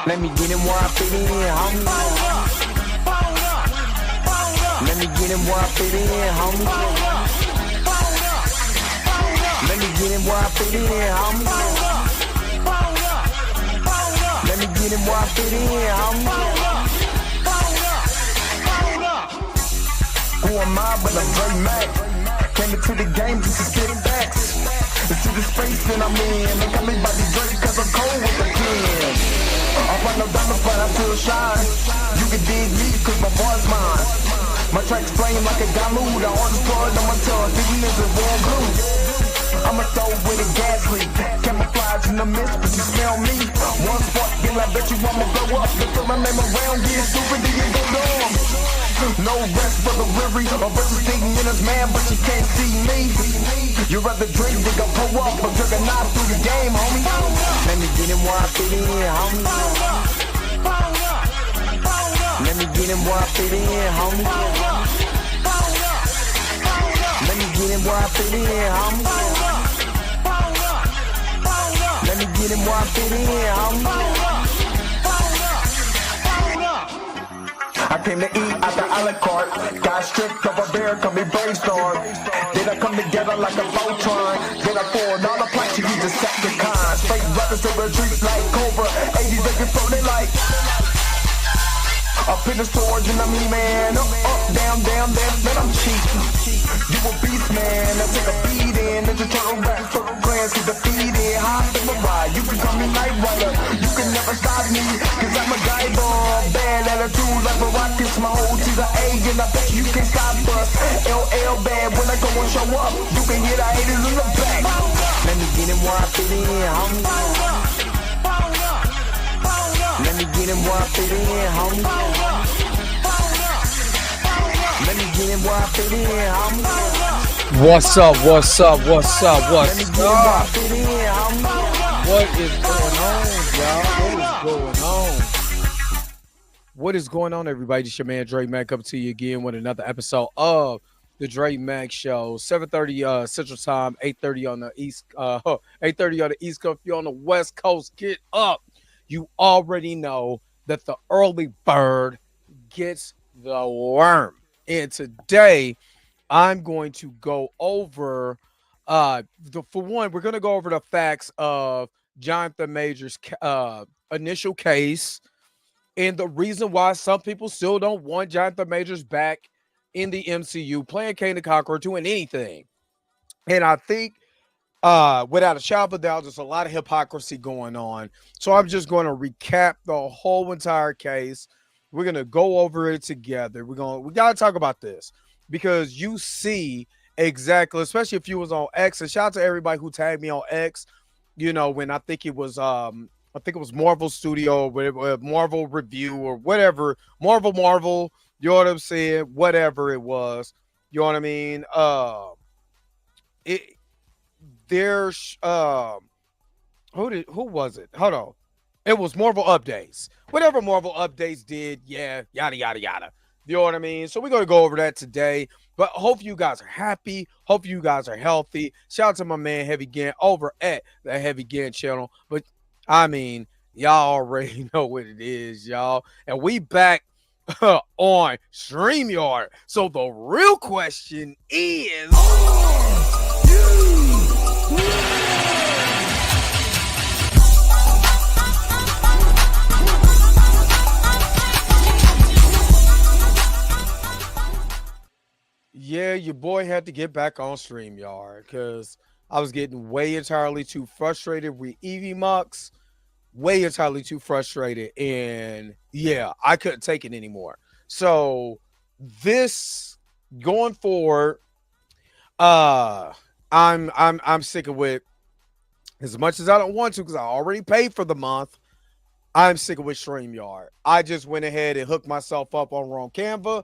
Let me get him where I fit in, homie. Let me get him where I fit in, homie. Let me get him where I fit in, homie. Let me get him where I fit in, homie. Who am I but I'm Dre Mac? Came into the game just to spit facts. Into the space that I'm in. They got me by the Drake cause I'm cold with the pen. I run no diamonds but I still shine. You can dig me cause my boy's mine. My tracks flame like a Damu. The hardest blood on my tongue. Thinking this is warm blue. I'ma throw with a gas leak. Camouflage in the mist, but you smell me. One spark, then I bet you I'ma blow up. They throw my name around, get stupid, then you go dumb. No rest for the weary. My bitch is thinking in his man, but she can't see me. You rather drink than go pull up. I'm drinking knife through the game, homie. Let me get him where I fit in, homie. Let me get him where I fit in, homie. Let me get him where I fit in, homie. Let me get him where I fit in, homie. I came to eat at the a la carte. Got stripped of a bear, come me brainstorm. Then I come together like a Voltron. Then I poured all the planks, you use the Decepticons. Fake rappers, they retreat like Cobra. 80s, they can throw, they like. Up in the storage and I'm man. Up, down, then I'm cheap. You a beast, man. I take a beating. Ninja Turtle rap, turtle clans get defeated. High samurai, you can call me Night Rider. You can never stop me, cause I'm a guy bomb. Bad attitude like a rocket, my whole to the A. And I bet you can't stop us. LL bad, when I go and show up, you can hear the haters in the back. Let me get him where I fit in, homie. Let me get him where I fit in, homie. Let me get him where I fit in, homie. What's up? Let me get him where I fit in, homie. What is going on, y'all? What is going on, everybody? It's your man Dre Mac coming to you again with another episode of the Dre Mac Show. 7:30 Central Time, 8:30 on the East, 8:30 on the East Coast. If you're on the West Coast, get up. You already know that the early bird gets the worm. And today, I'm going to go over, for one, we're going to go over the facts of Jonathan Major's initial case and the reason why some people still don't want Jonathan Majors back in the MCU, playing Kane the Conqueror, doing anything. And I think, without a shadow of a doubt, there's a lot of hypocrisy going on. So I'm just going to recap the whole entire case. We're going to go over it together. We got to talk about this because you see exactly, especially if you was on X, and shout out to everybody who tagged me on X, you know, when I think it was Marvel Studio, Marvel Review or whatever, Marvel, you know what I'm saying? Whatever it was, you know what I mean? Who was it? Hold on. It was Marvel Updates. Whatever Marvel Updates did, yeah, yada, yada, yada. You know what I mean? So we're going to go over that today. But hope you guys are happy. Hope you guys are healthy. Shout out to my man Heavy Gant over at the Heavy Gant channel. But, I mean, y'all already know what it is, y'all. And we back on StreamYard. So the real question is... Yeah, your boy had to get back on StreamYard because I was getting way entirely too frustrated with Eevee Mux, way entirely too frustrated, and yeah, I couldn't take it anymore. So this going forward, I'm sick of it. As much as I don't want to, because I already paid for the month, I'm sick of with StreamYard. I just went ahead and hooked myself up on Wrong Canva.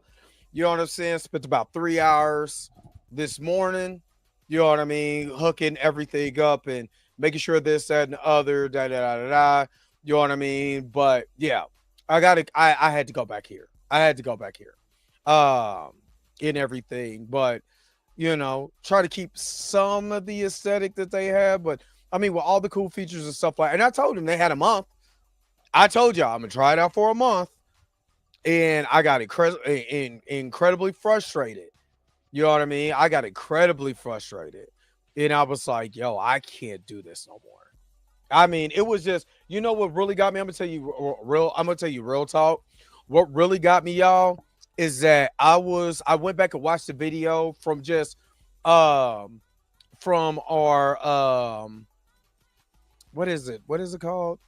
You know what I'm saying? Spent about 3 hours this morning. You know what I mean? Hooking everything up and making sure this, that, and the other, You know what I mean? But yeah, I had to go back here. In everything. But, you know, try to keep some of the aesthetic that they have. But I mean, with all the cool features and stuff like, and I told them they had a month. I told y'all I'm gonna try it out for a month, and I got incredibly frustrated. You know what I mean? I got incredibly frustrated, and I was like, "Yo, I can't do this no more." I mean, it was just, you know what really got me? I'm gonna tell you real. I'm gonna tell you real talk. What really got me, y'all, is that I went back and watched the video from just um from our what is it? What is it called?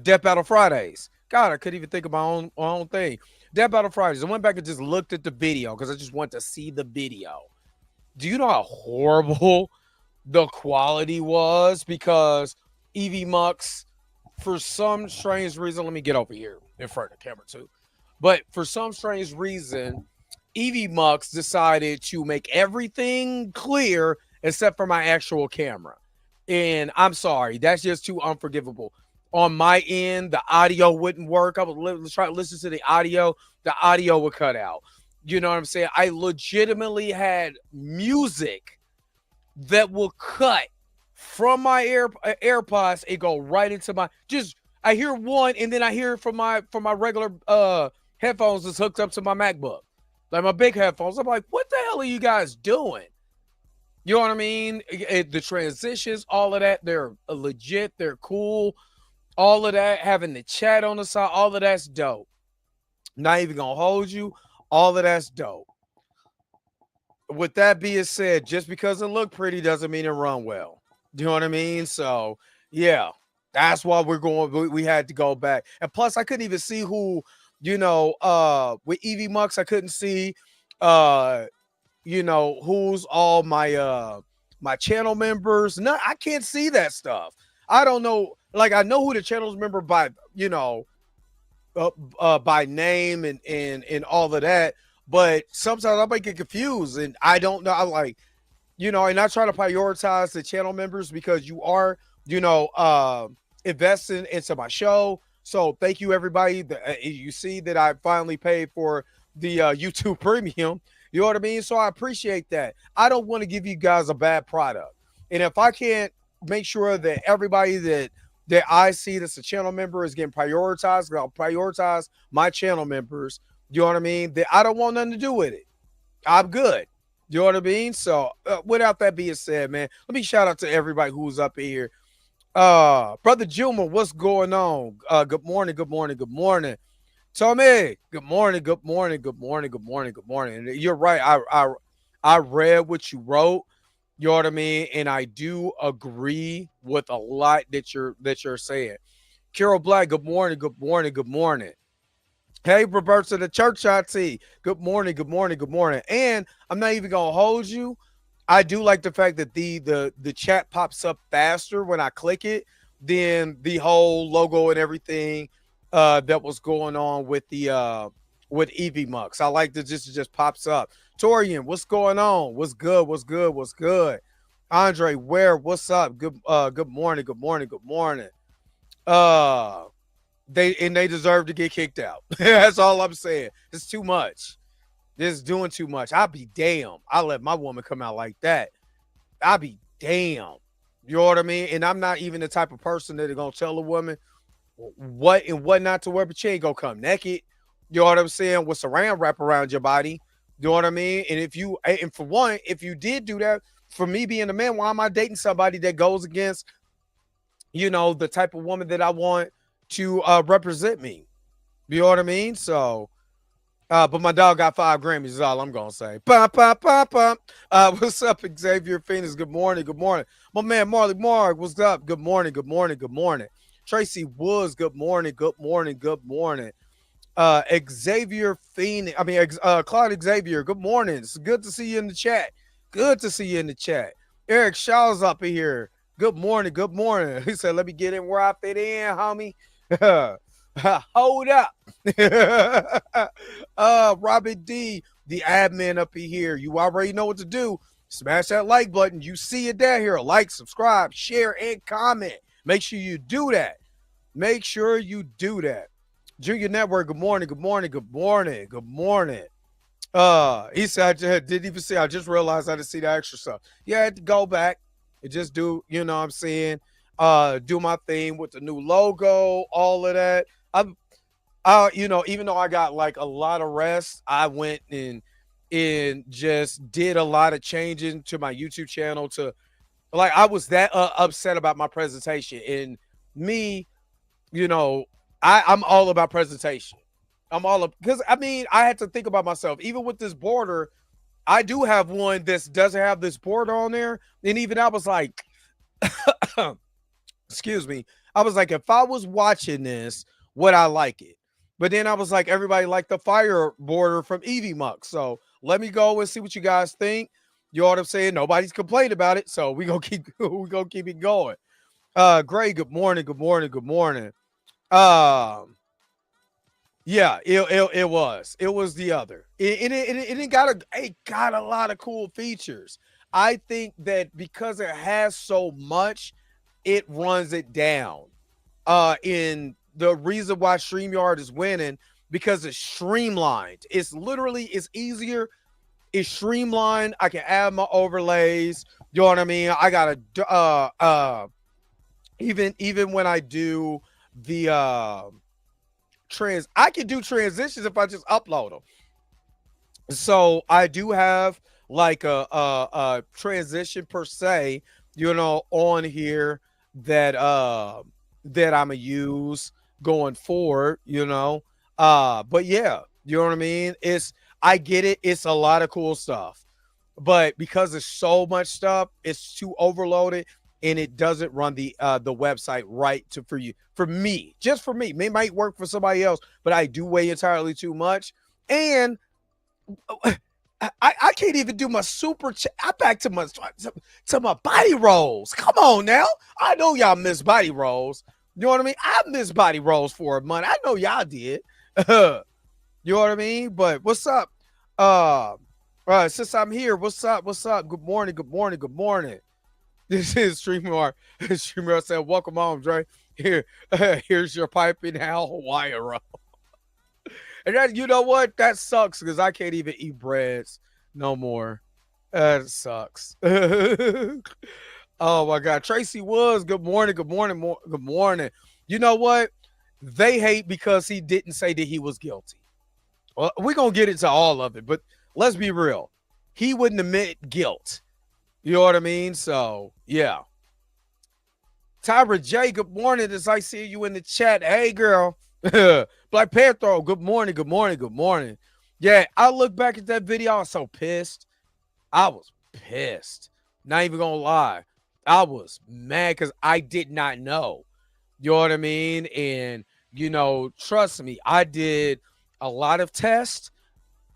Death Battle Fridays. God, I couldn't even think of my own thing. Death Battle Fridays. I went back and just looked at the video because I just want to see the video. Do you know how horrible the quality was? Because Evie Mux, for some strange reason, let me get over here in front of the camera too. But for some strange reason, Evie Mux decided to make everything clear except for my actual camera. And I'm sorry, that's just too unforgivable. On my end, the audio wouldn't work. I would try to listen to the audio would cut out. You know what I'm saying? I legitimately had music that will cut from my AirPods and go right into my just I hear one and then I hear it from my regular headphones that's hooked up to my MacBook. Like my big headphones. I'm like, what the hell are you guys doing? You know what I mean? The transitions, all of that, they're legit, they're cool. All of that, having the chat on the side, all of that's dope. Not even gonna hold you. All of that's dope. With that being said, just because it looked pretty doesn't mean it run well. Do you know what I mean? So yeah, that's why we're going. We had to go back, and plus I couldn't even see who, with Evie Mux, I couldn't see, uh, who's all my channel members. No, I can't see that stuff. I don't know. Like I know who the channel's member by, by name and all of that. But sometimes I might get confused and I don't know. I like, and I try to prioritize the channel members because you are, investing into my show. So thank you, everybody. You see that I finally paid for the YouTube Premium. You know what I mean? So I appreciate that. I don't want to give you guys a bad product. And if I can't make sure that everybody that I see that's a channel member is getting prioritized, I'll prioritize my channel members. You know what I mean? That I don't want nothing to do with it. I'm good. You know what I mean? So without that being said, man, let me shout out to everybody who's up here. Brother Juma, what's going on? Good morning, good morning, good morning. Tommy, good morning, good morning, good morning, good morning, good morning. And you're right. I read what you wrote. You know what I mean? And I do agree with a lot that you're saying. Carol Black, good morning, good morning, good morning. Hey, Roberta, the church IT. Good morning, good morning, good morning. And I'm not even gonna hold you. I do like the fact that the chat pops up faster when I click it than the whole logo and everything that was going on with the with Evie Mux. I like that this just pops up. Torian, what's going on? What's good? What's good? What's good? Andre, what's up? Good morning, good morning, good morning. They deserve to get kicked out. That's all I'm saying. It's too much. This is doing too much. I'll be damn. I let my woman come out like that. I'll be damn. You know what I mean? And I'm not even the type of person that are gonna tell a woman what and what not to wear, but she ain't gonna come naked. You know what I'm saying? With saran wrap around your body. You know what I mean? And for one, if you did do that, for me being a man, why am I dating somebody that goes against, the type of woman that I want to represent me? You know what I mean? So, but my dog got 5 Grammys is all I'm gonna say. Pop, pop, pop, pop. What's up, Xavier Phoenix? Good morning, good morning. My man Marley Mark, what's up? Good morning, good morning, good morning. Tracy Woods, good morning, good morning, good morning. Xavier Phoenix, Claude Xavier, good morning. It's good to see you in the chat. Good to see you in the chat. Eric Shaw's up in here. Good morning, good morning. He said, let me get in where I fit in, homie. Hold up. Robin D, the admin up in here. You already know what to do. Smash that like button. You see it down here. Like, subscribe, share, and comment. Make sure you do that. Make sure you do that. Junior Network, good morning, good morning, good morning, good morning. He said, I didn't even see. I just realized I didn't see the extra stuff. Yeah, I had to go back and just do, you know what I'm saying? do my thing with the new logo, all of that. I'm even though I got like a lot of rest, I went and just did a lot of changing to my YouTube channel to like I was that upset about my presentation and me, you know, I'm all about presentation. I'm all up because I mean I had to think about myself. Even with this border, I do have one that doesn't have this border on there, and even I was like, excuse me, I was like, if I was watching this, would I like it? But then I was like, everybody liked the fire border from Evie Muck, so let me go and see what you guys think. You know what I'm saying? Nobody's complained about it, so we gonna keep we gonna keep it going. Gray, good morning, good morning, good morning. Um, yeah, it was the other. It got a lot of cool features. I think that because it has so much, it runs it down. In the reason why StreamYard is winning because it's streamlined. It's easier. It's streamlined. I can add my overlays. You know what I mean? I got to even when I do the I can do transitions if I just upload them. So I do have like a transition per se, on here that that I'm gonna use going forward, but yeah, you know what I mean? I get it, it's a lot of cool stuff. But because there's so much stuff, it's too overloaded and it doesn't run the website right for me, just for me. It might work for somebody else, but I do way entirely too much. And I can't even do my super chat. I back to my body rolls. Come on now. I know y'all miss body rolls. You know what I mean? I missed body rolls for a month. I know y'all did. You know what I mean? But what's up? Since I'm here, what's up? What's up? Good morning. Good morning. Good morning. This is StreamYard. StreamYard said, "Welcome home, Dre. Here's your piping hell Hawaiian roll." And that, you know what? That sucks because I can't even eat breads no more. That sucks. Oh my God. Tracy Woods, good morning. Good morning. Good morning. You know what? They hate because he didn't say that he was guilty. Well, we're going to get into all of it, but let's be real. He wouldn't admit guilt. You know what I mean? So, yeah. Tyra J, good morning. As I see you in the chat. Hey, girl. Black Panther, good morning, good morning, good morning. Yeah, I look back at that video. I was so pissed. I was pissed. Not even gonna lie. I was mad because I did not know. You know what I mean? And, trust me, I did a lot of tests.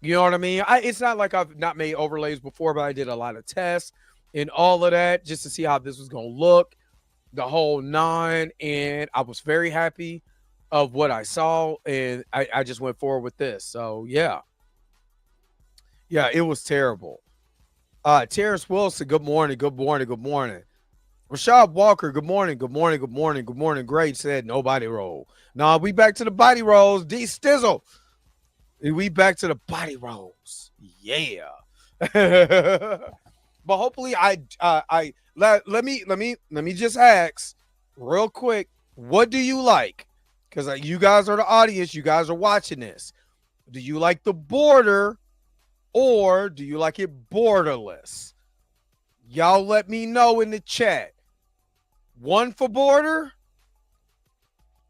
You know what I mean? It's not like I've not made overlays before, but I did a lot of tests and all of that just to see how this was going to look, the whole nine. And I was very happy of what I saw, and I just went forward with this. So, yeah. Yeah, it was terrible. Terrence Wilson, good morning, good morning, good morning. Rashad Walker, good morning, good morning, good morning, good morning. Great said nobody roll. Nah, we back to the body rolls. D Stizzle. We back to the body rolls. Yeah. But hopefully let me just ask real quick, what do you like? Because you guys are the audience, you guys are watching this. Do you like the border or do you like it borderless? Y'all let me know in the chat. 1 for border,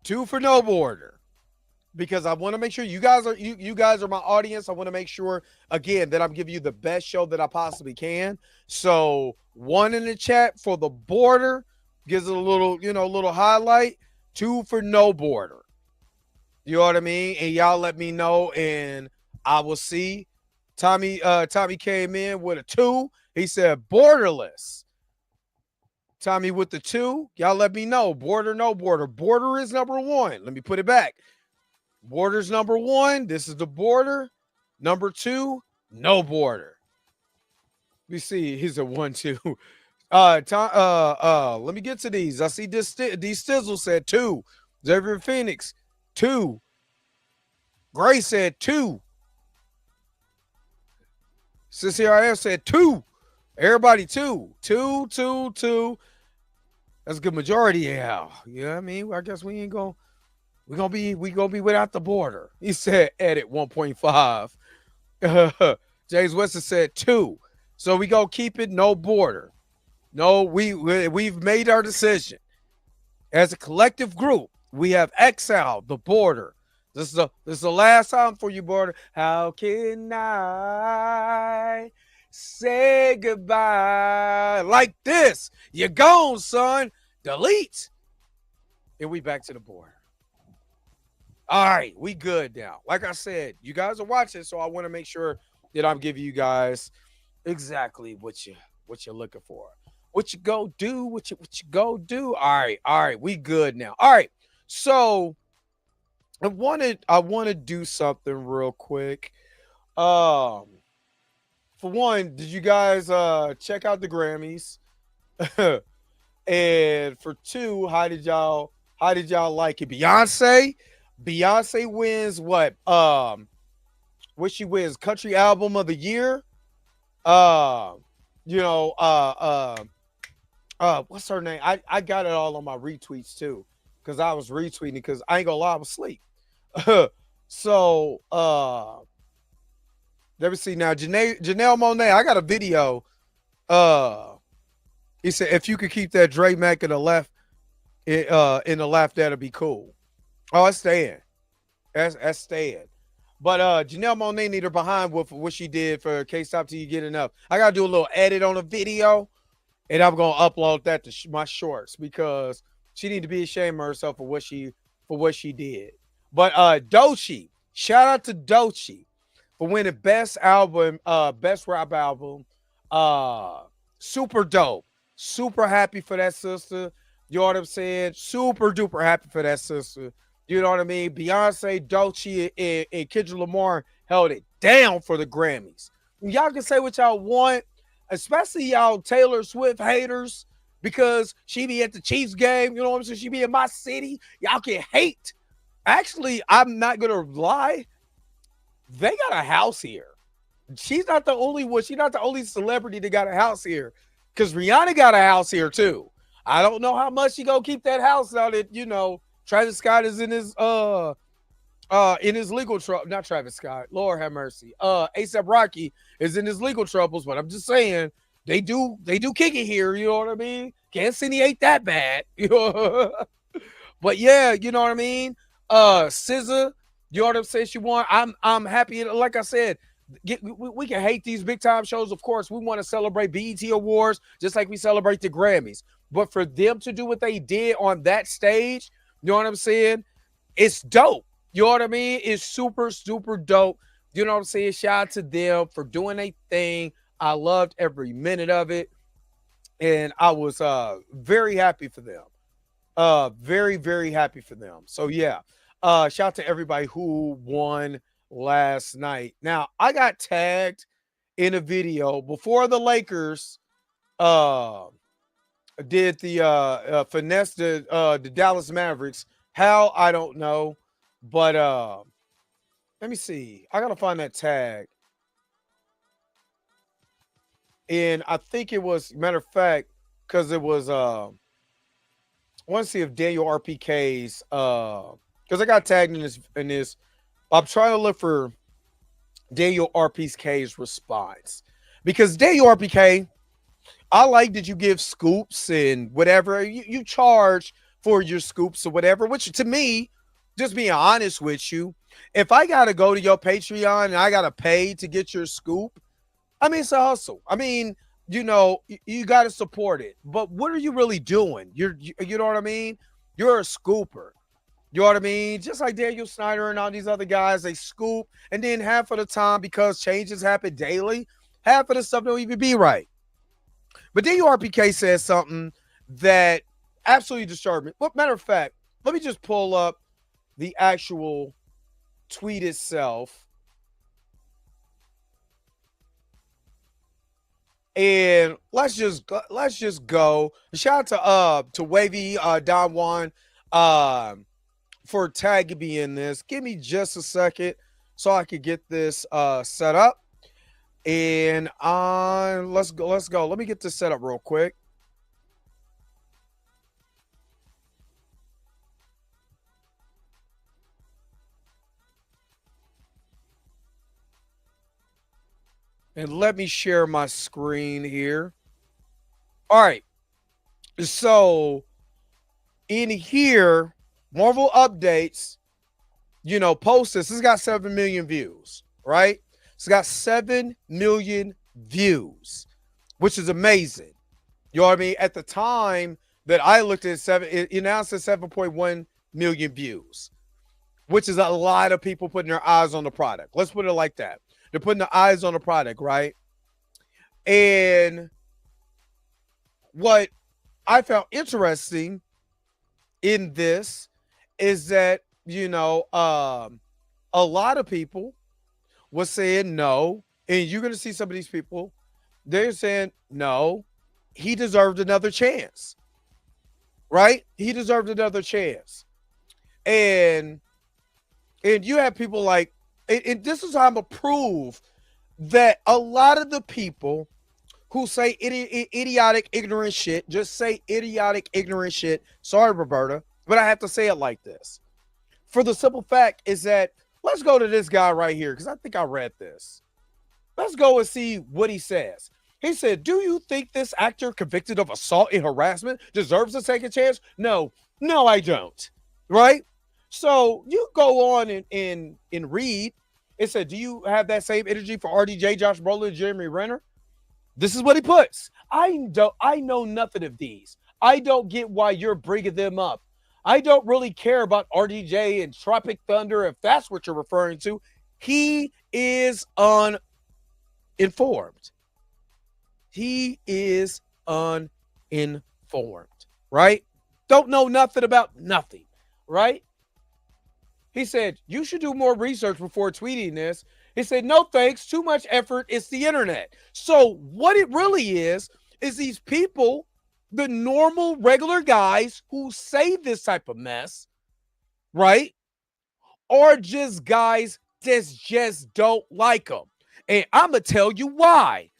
2 for no border. Because I want to make sure you guys are my audience. I want to make sure, again, that I'm giving you the best show that I possibly can. So 1 in the chat for the border, gives it a little highlight. 2 for no border. You know what I mean? And y'all let me know, and I will see. Tommy came in with a 2. He said borderless. Tommy with the 2. Y'all let me know. Border, no border. Border is number 1. Let me put it back. Border's number 1. This is the border. Number 2, no border. Let me see. He's a 1, 2. Let me get to these. I see this. D Stizzle said 2. Xavier Phoenix 2. Gray said 2. CCRF said 2. Everybody 2. 2, 2, 2. That's a good majority. Yeah. You know what I mean? I guess we ain't going we gonna be without the border. He said edit 1.5. James Weston said 2. So we gonna keep it no border. No, we've made our decision. As a collective group, we have exiled the border. This is the last time for you, border. How can I say goodbye like this? You're gone, son. Delete. And we back to the border. All right, we good now. Like I said, you guys are watching, so I want to make sure that I'm giving you guys exactly what you're looking for. What you go do, what you go do. All right, we good now. All right. So I want to do something real quick. Um for one, did you guys check out the Grammys? And for two, how did y'all like it? Beyonce wins what she wins? Country album of the year. Uh you know, what's her name? I got it all on my retweets too. Cause I was retweeting because I ain't gonna lie, I was asleep. So let me see now. Janelle Monae, I got a video. Uh he said if you could keep that Dre Mac in the left, that'll be cool. Oh, it's staying. That's staying. But Janelle Monae need her behind with what she did for Can't Stop Till You Get Enough. I gotta do a little edit on the video, and I'm gonna upload that to my shorts because she need to be ashamed of herself for what she did. But Doechii, shout out to Doechii for winning best rap album. Uh, Super dope. Super happy for that sister. You know what I'm saying? Super duper happy for that sister. You know what I mean? Beyonce, Doechii, and Kendrick Lamar held it down for the Grammys. Y'all can say what y'all want, especially y'all Taylor Swift haters, because she be at the Chiefs game. You know what I'm saying? She be in my city. Y'all can hate. Actually, I'm not gonna lie. They got a house here. She's not the only one. She's not the only celebrity that got a house here. Because Rihanna got a house here too. I don't know how much she gonna keep that house now that Travis Scott is in his legal trouble. Not Travis Scott. Lord have mercy. ASAP Rocky is in his legal troubles, but I'm just saying they do kick it here. You know what I mean? Kansas City ain't that bad. You know? But yeah, you know what I mean? SZA, you know what I'm saying? She won. I'm happy. Like I said, we can hate these big time shows. Of course, we want to celebrate BET Awards just like we celebrate the Grammys. But for them to do what they did on that stage, you know what I'm saying? It's dope. You know what I mean? It's super, super dope. You know what I'm saying? Shout out to them for doing a thing. I loved every minute of it. And I was very happy for them. Very, very happy for them. So yeah. Shout out to everybody who won last night. Now, I got tagged in a video before the Lakers did the finesse the Dallas Mavericks. How, I don't know. But let me see. I gotta find that tag. And I think it was, matter of fact, because it was I want to see if Daniel RPK's because I got tagged in this. I'm trying to look for Daniel RPK's response. Because Daniel RPK, I like that you give scoops and whatever. You charge for your scoops or whatever, which to me, just being honest with you, if I got to go to your Patreon and I got to pay to get your scoop, I mean, it's a hustle. I mean, you got to support it. But what are you really doing? You know what I mean? You're a scooper. You know what I mean? Just like Daniel Snyder and all these other guys, they scoop. And then half of the time, because changes happen daily, half of the stuff don't even be right. But Daniel RPK says something that absolutely disturbed me. Well, matter of fact, let me just pull up the actual tweet itself. And let's just go. Shout out to Wavy Don Juan for tagging me in this. Give me just a second so I could get this set up. And let's go. Let me get this set up real quick. And let me share my screen here. All right. So in here, Marvel Updates, post this. This got 7 million views, right? It's got 7 million views, which is amazing. You know what I mean? At the time that I looked at it announced at 7.1 million views, which is a lot of people putting their eyes on the product. Let's put it like that. They're putting their eyes on the product, right? And what I found interesting in this is that, a lot of people was saying no. And you're going to see some of these people, they're saying no, he deserved another chance, right? He deserved another chance. And you have people like, and this is how I'm going to prove that a lot of the people who say idiotic, ignorant shit, just say idiotic, ignorant shit. Sorry, Roberta, but I have to say it like this. For the simple fact is that, let's go to this guy right here, because I think I read this. Let's go and see what he says. He said, do you think this actor convicted of assault and harassment deserves a second chance? No, I don't. Right? So you go on and read. It said, do you have that same energy for RDJ, Josh Brolin, and Jeremy Renner? This is what he puts. I know nothing of these. I don't get why you're bringing them up. I don't really care about RDJ and Tropic Thunder, if that's what you're referring to. He is uninformed. He is uninformed, right? Don't know nothing about nothing, right? He said, you should do more research before tweeting this. He said, no thanks, too much effort, it's the internet. So what it really is these people, the normal, regular guys who say this type of mess, right, are just guys that just don't like him. And I'm going to tell you why.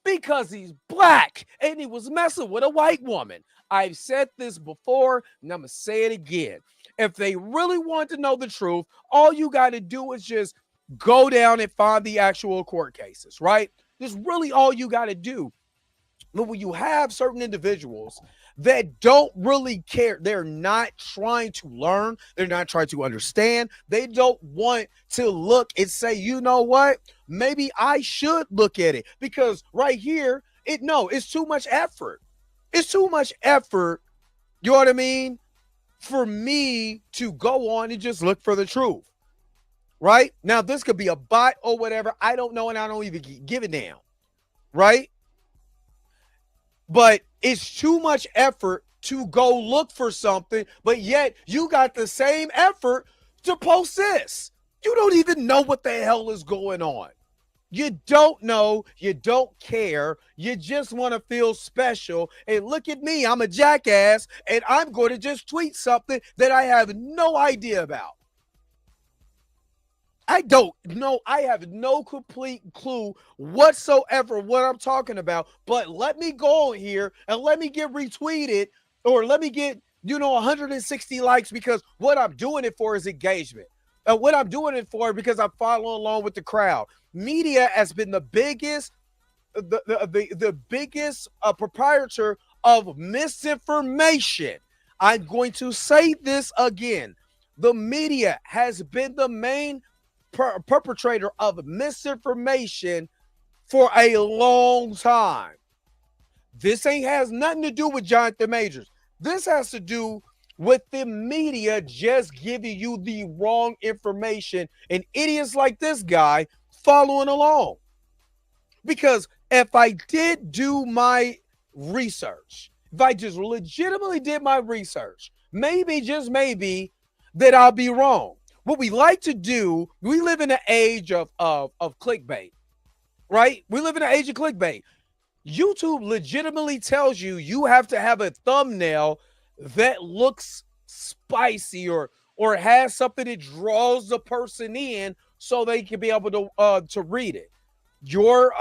Because he's black and he was messing with a white woman. I've said this before and I'm going to say it again. If they really want to know the truth, all you got to do is just go down and find the actual court cases, right? That's really all you got to do. But when you have certain individuals that don't really care, they're not trying to learn, they're not trying to understand, they don't want to look and say, you know what, maybe I should look at it, because right here, it's too much effort. It's too much effort, you know what I mean, for me to go on and just look for the truth, right? Now, this could be a bot or whatever, I don't know, and I don't even give a damn, right? But it's too much effort to go look for something, but yet you got the same effort to post this. You don't even know what the hell is going on. You don't know. You don't care. You just want to feel special. And look at me. I'm a jackass, and I'm going to just tweet something that I have no idea about. I don't know. I have no complete clue whatsoever what I'm talking about. But let me go here and let me get retweeted, or let me get, 160 likes, because what I'm doing it for is engagement. What I'm doing it for because I'm following along with the crowd. Media has been the biggest, the biggest proprietor of misinformation. I'm going to say this again. The media has been the main perpetrator of misinformation for a long time. This has nothing to do with Jonathan Majors. This has to do with the media just giving you the wrong information and idiots like this guy following along. Because if I did do my research, if I just legitimately did my research, maybe, just maybe, that I'll be wrong. What we like to do, we live in an age of clickbait, right? We live in an age of clickbait. YouTube legitimately tells you have to have a thumbnail that looks spicy or has something that draws the person in so they can be able to read it. Your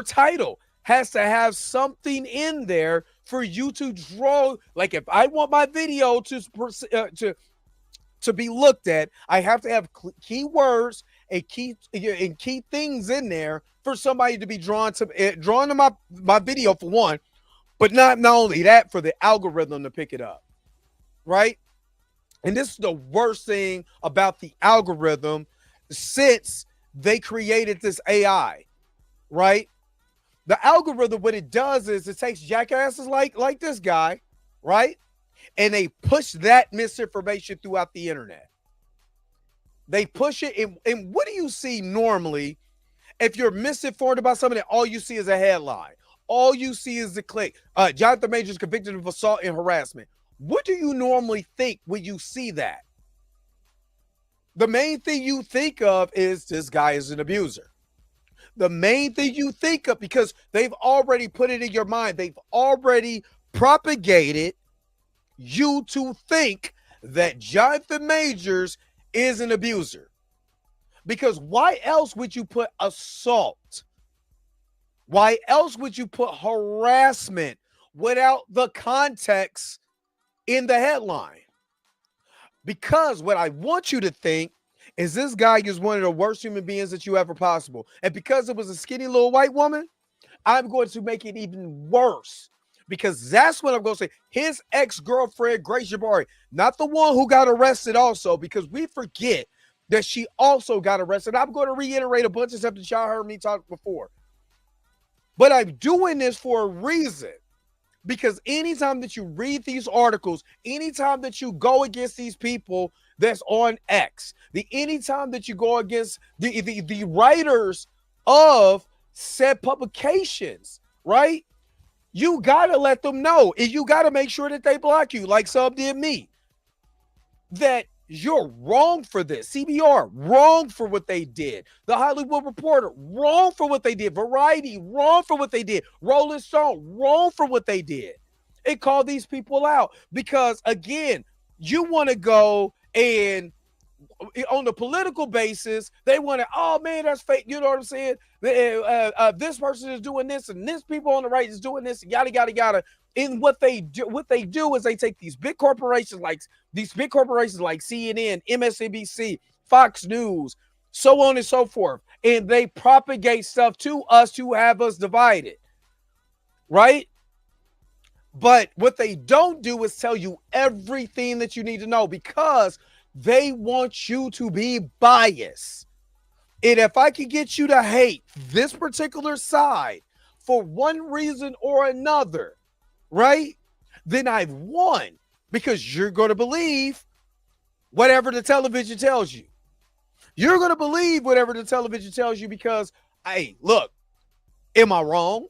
title has to have something in there for you to draw. Like, if I want my video to be looked at, I have to have keywords and key things in there for somebody to be drawn to my video for one, but not only that, for the algorithm to pick it up, right? And this is the worst thing about the algorithm since they created this AI, right? The algorithm, what it does is it takes jackasses like this guy, right? And they push that misinformation throughout the internet. They push it. And what do you see normally if you're misinformed about something? All you see is a headline. All you see is the click. Jonathan Majors convicted of assault and harassment. What do you normally think when you see that? The main thing you think of is this guy is an abuser. The main thing you think of, because they've already put it in your mind. They've already propagated you to think that Jonathan Majors is an abuser. Because why else would you put assault? Why else would you put harassment without the context in the headline? Because what I want you to think is this guy is one of the worst human beings that you ever possible. And because it was a skinny little white woman, I'm going to make it even worse. Because that's what I'm going to say. His ex-girlfriend, Grace Jabari, not the one who got arrested also, because we forget that she also got arrested. I'm going to reiterate a bunch of stuff that y'all heard me talk before. But I'm doing this for a reason. Because anytime that you read these articles, anytime that you go against these people that's on X, anytime that you go against the writers of said publications, right? You got to let them know, and you got to make sure that they block you, like some did me, that you're wrong for this. CBR, wrong for what they did. The Hollywood Reporter, wrong for what they did. Variety, wrong for what they did. Rolling Stone, wrong for what they did. It called these people out because, again, you want to go and on the political basis, they want to, oh man, that's fake. You know what I'm saying? This person is doing this, and this people on the right is doing this, yada yada yada. And what they do is they take these big corporations like CNN, MSNBC, Fox News, so on and so forth, and they propagate stuff to us to have us divided, right? But what they don't do is tell you everything that you need to know, because they want you to be biased. And if I can get you to hate this particular side for one reason or another, right, then I've won, because you're going to believe whatever the television tells you. You're going to believe whatever the television tells you because, hey, look, am I wrong?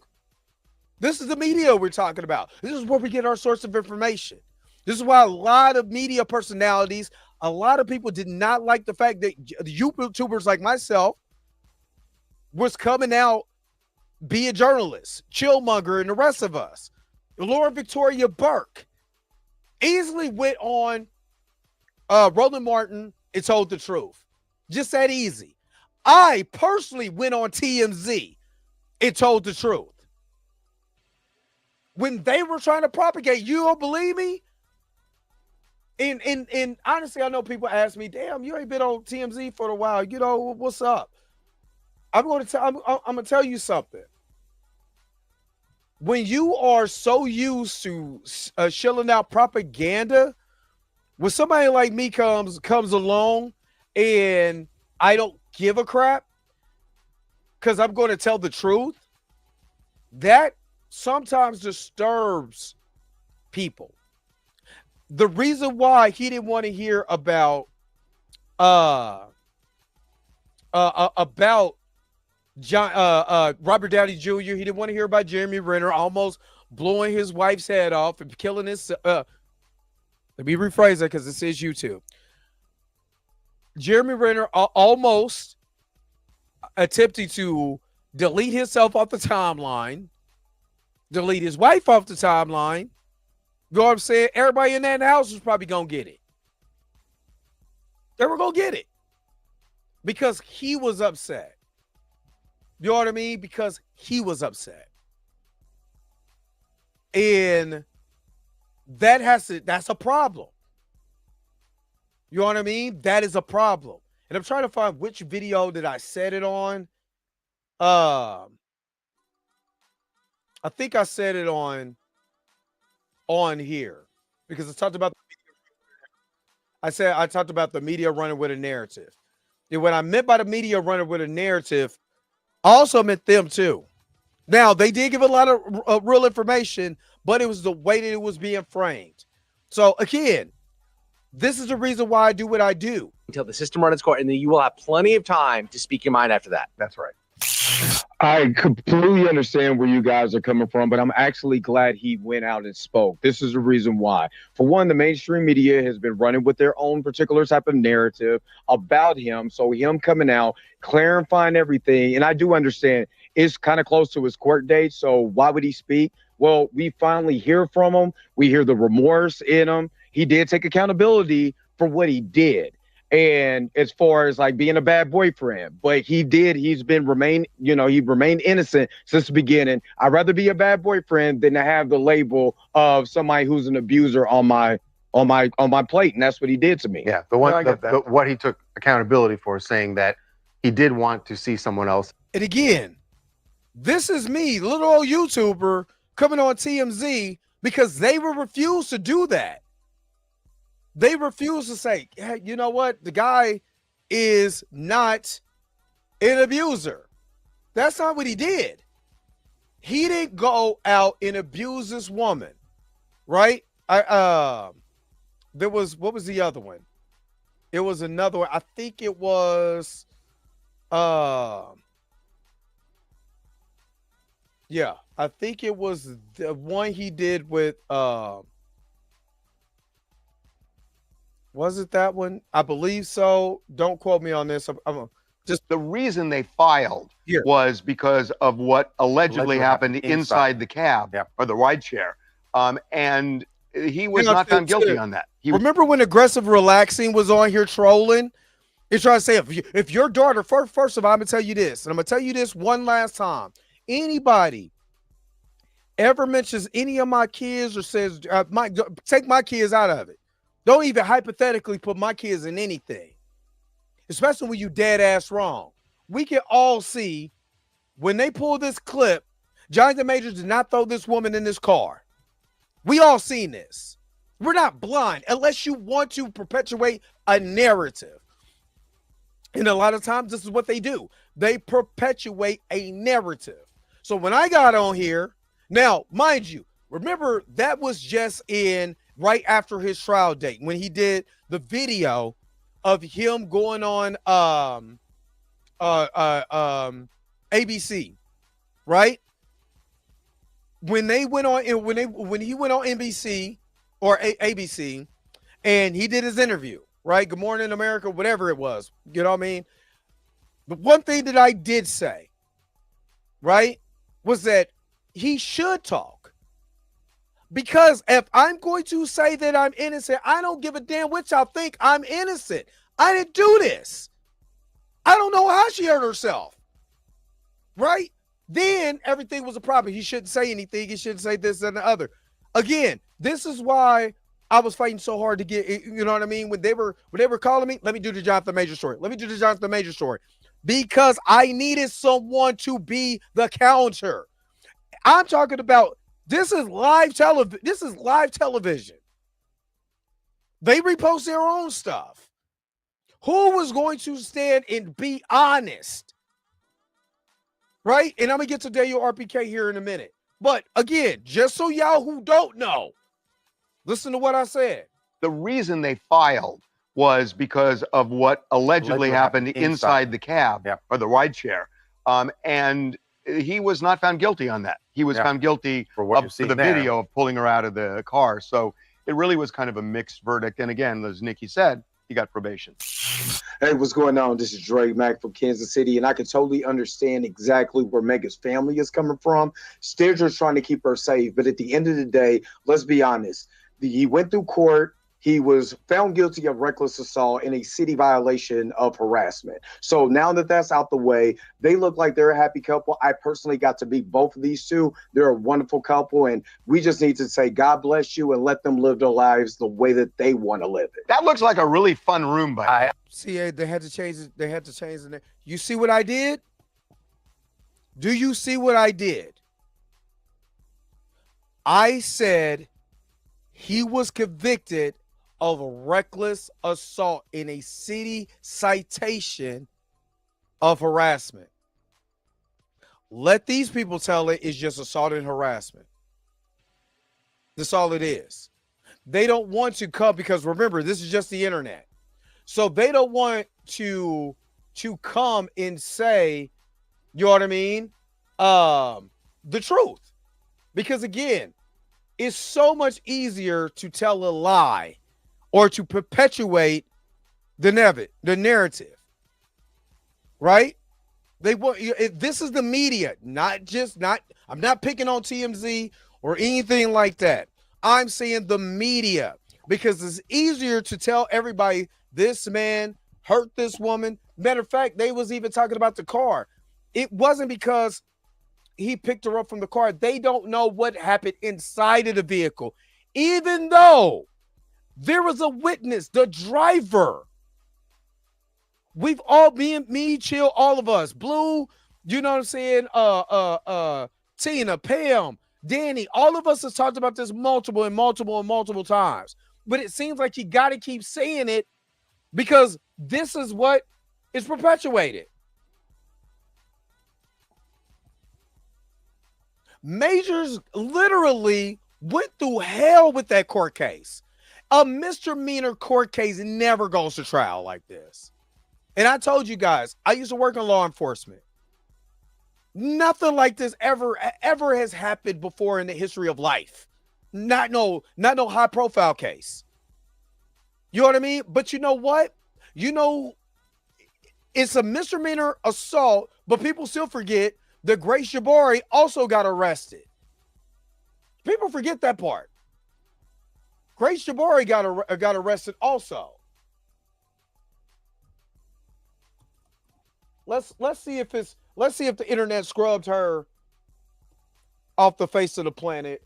This is the media we're talking about. This is where we get our source of information. This is why a lot of media personalities, a lot of people did not like the fact that YouTubers like myself was coming out being journalists, Chillmonger and the rest of us. Laura Victoria Burke easily went on Roland Martin and told the truth. Just that easy. I personally went on TMZ and told the truth. When they were trying to propagate, you don't believe me? And honestly, I know people ask me, damn, you ain't been on TMZ for a while. You know, what's up? I'm going to tell you something. When you are so used to shilling out propaganda, when somebody like me comes along and I don't give a crap because I'm going to tell the truth, that sometimes disturbs people. The reason why he didn't want to hear about Robert Downey Jr., he didn't want to hear about Jeremy Renner almost blowing his wife's head off and killing his let me rephrase that because this is YouTube. Jeremy Renner almost attempting to delete himself off the timeline, delete his wife off the timeline. You know what I'm saying? Everybody in that house was probably going to get it. They were going to get it because he was upset. You know what I mean? Because he was upset. And that's a problem. You know what I mean? That is a problem. And I'm trying to find which video that I said it on. I think I said it on here because I talked about the media running with a narrative. And what I meant by the media running with a narrative, I also meant them too. Now, they did give a lot of real information, but it was the way that it was being framed. So, again, this is the reason why I do what I do. Until the system runs its course, and then you will have plenty of time to speak your mind after that. That's right. I completely understand where you guys are coming from, but I'm actually glad he went out and spoke. This is the reason why. For one, the mainstream media has been running with their own particular type of narrative about him. So him coming out, clarifying everything, and I do understand it's kind of close to his court date. So why would he speak? Well, we finally hear from him. We hear the remorse in him. He did take accountability for what he did. And as far as like being a bad boyfriend, but he remained innocent since the beginning. I'd rather be a bad boyfriend than to have the label of somebody who's an abuser on my plate. And that's what he did to me. Yeah. What he took accountability for, saying that he did want to see someone else. And again, this is me, little old YouTuber, coming on TMZ because they will refuse to do that. They refuse to say, hey, you know what? The guy is not an abuser. That's not what he did. He didn't go out and abuse this woman, right? What was the other one? It was another one. I think it was, I think it was the one he did with, was it that one? I believe so. Don't quote me on this. I'm just the reason they filed was because of what allegedly happened inside the cab or the ride share. And he was not found guilty on that. Remember when Aggressive Relaxing was on here trolling? He's trying to say, if your daughter, first of all, I'm going to tell you this, and I'm going to tell you this one last time. Anybody ever mentions any of my kids or says, take my kids out of it. Don't even hypothetically put my kids in anything, especially when you dead ass wrong. We can all see when they pull this clip, Jonathan Majors did not throw this woman in this car. We all seen this. We're not blind unless you want to perpetuate a narrative. And a lot of times this is what they do. They perpetuate a narrative. So when I got on here, now, mind you, remember that was just in right after his trial date when he did the video of him going on ABC, right? When they went on when he went on NBC or ABC and he did his interview, right? Good Morning America, whatever it was. You know what I mean? The one thing that I did say, right, was that he should talk. Because if I'm going to say that I'm innocent, I don't give a damn what y'all think. I'm innocent. I didn't do this. I don't know how she hurt herself. Right? Then everything was a problem. He shouldn't say anything. He shouldn't say this and the other. Again, this is why I was fighting so hard to get, you know what I mean? When they were calling me, let me do the Jonathan Major story. Let me do the Jonathan Major story. Because I needed someone to be the counter. I'm talking about this is live television. This is live television. They repost their own stuff. Who was going to stand and be honest? Right? And I'm going to get to Daniel RPK here in a minute. But again, just so y'all who don't know, listen to what I said. The reason they filed was because of what allegedly happened inside the cab or the ride share. And he was not found guilty on that. He was found guilty for the video of pulling her out of the car. So it really was kind of a mixed verdict. And again, as Nikki said, he got probation. Hey, what's going on? This is Dre Mack from Kansas City, and I can totally understand exactly where Mega's family is coming from. They're just trying to keep her safe. But at the end of the day, let's be honest. He went through court. He was found guilty of reckless assault and a city violation of harassment. So now that that's out the way, they look like they're a happy couple. I personally got to meet both of these two. They're a wonderful couple, and we just need to say God bless you and let them live their lives the way that they want to live it. That looks like a really fun room, by See, they had to change it. They had to change it. You see what I did? Do you see what I did? I said he was convicted of reckless assault in a city citation of harassment. Let these people tell it's just assault and harassment. That's all it is. They don't want to come because remember, this is just the internet. So they don't want to come and say, you know what I mean? The truth. Because again, it's so much easier to tell a lie or to perpetuate the narrative. Right? They want this is the media, I'm not picking on TMZ or anything like that. I'm saying the media because it's easier to tell everybody this man hurt this woman. Matter of fact, they was even talking about the car. It wasn't because he picked her up from the car. They don't know what happened inside of the vehicle, even though there was a witness, the driver. We've all been me, chill, all of us, Blue, you know what I'm saying? Tina, Pam, Danny, all of us have talked about this multiple times. But it seems like you got to keep saying it because this is what is perpetuated. Majors literally went through hell with that court case. A misdemeanor court case never goes to trial like this. And I told you guys, I used to work in law enforcement. Nothing like this ever has happened before in the history of life. Not no high profile case. You know what I mean? But you know what? You know, it's a misdemeanor assault, but people still forget that Grace Jabari also got arrested. People forget that part. Grace Jabari got arrested also. Let's see if the internet scrubbed her off the face of the planet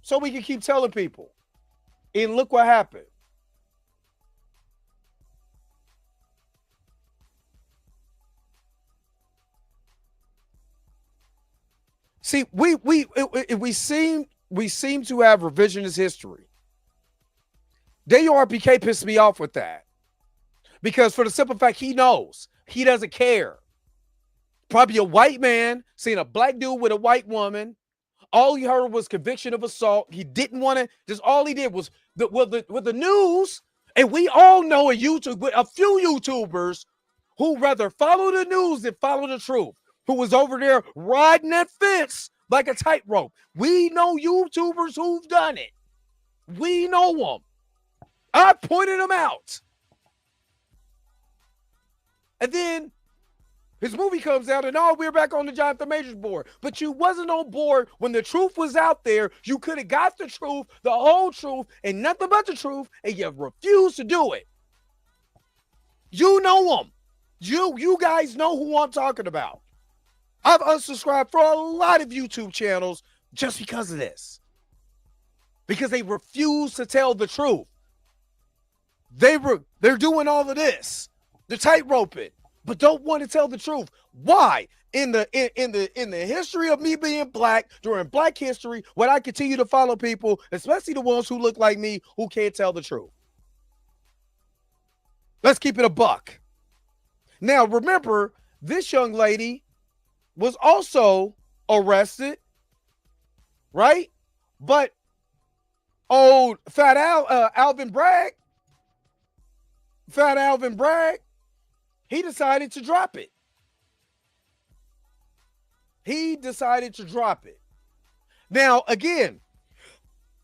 so we can keep telling people. And look what happened. See, we seem to have revisionist history. DURPK pissed me off with that. Because for the simple fact he knows, he doesn't care. Probably a white man seeing a black dude with a white woman. All he heard was conviction of assault. He didn't want to, just all he did was with the news. And we all know a few YouTubers who rather follow the news than follow the truth, who was over there riding that fence like a tightrope. We know YouTubers who've done it. We know them. I pointed them out. And then his movie comes out and we're back on the Jonathan Majors board. But you wasn't on board when the truth was out there. You could have got the truth, the whole truth, and nothing but the truth, and you refused to do it. You know them. You guys know who I'm talking about. I've unsubscribed for a lot of YouTube channels just because of this. Because they refuse to tell the truth. They're doing all of this. They're tightroping, but don't want to tell the truth. Why? In the history of me being black, during Black history, would I continue to follow people, especially the ones who look like me, who can't tell the truth? Let's keep it a buck. Now, remember, this young lady was also arrested, right? But old Fat Alvin Bragg, he decided to drop it. Now, again,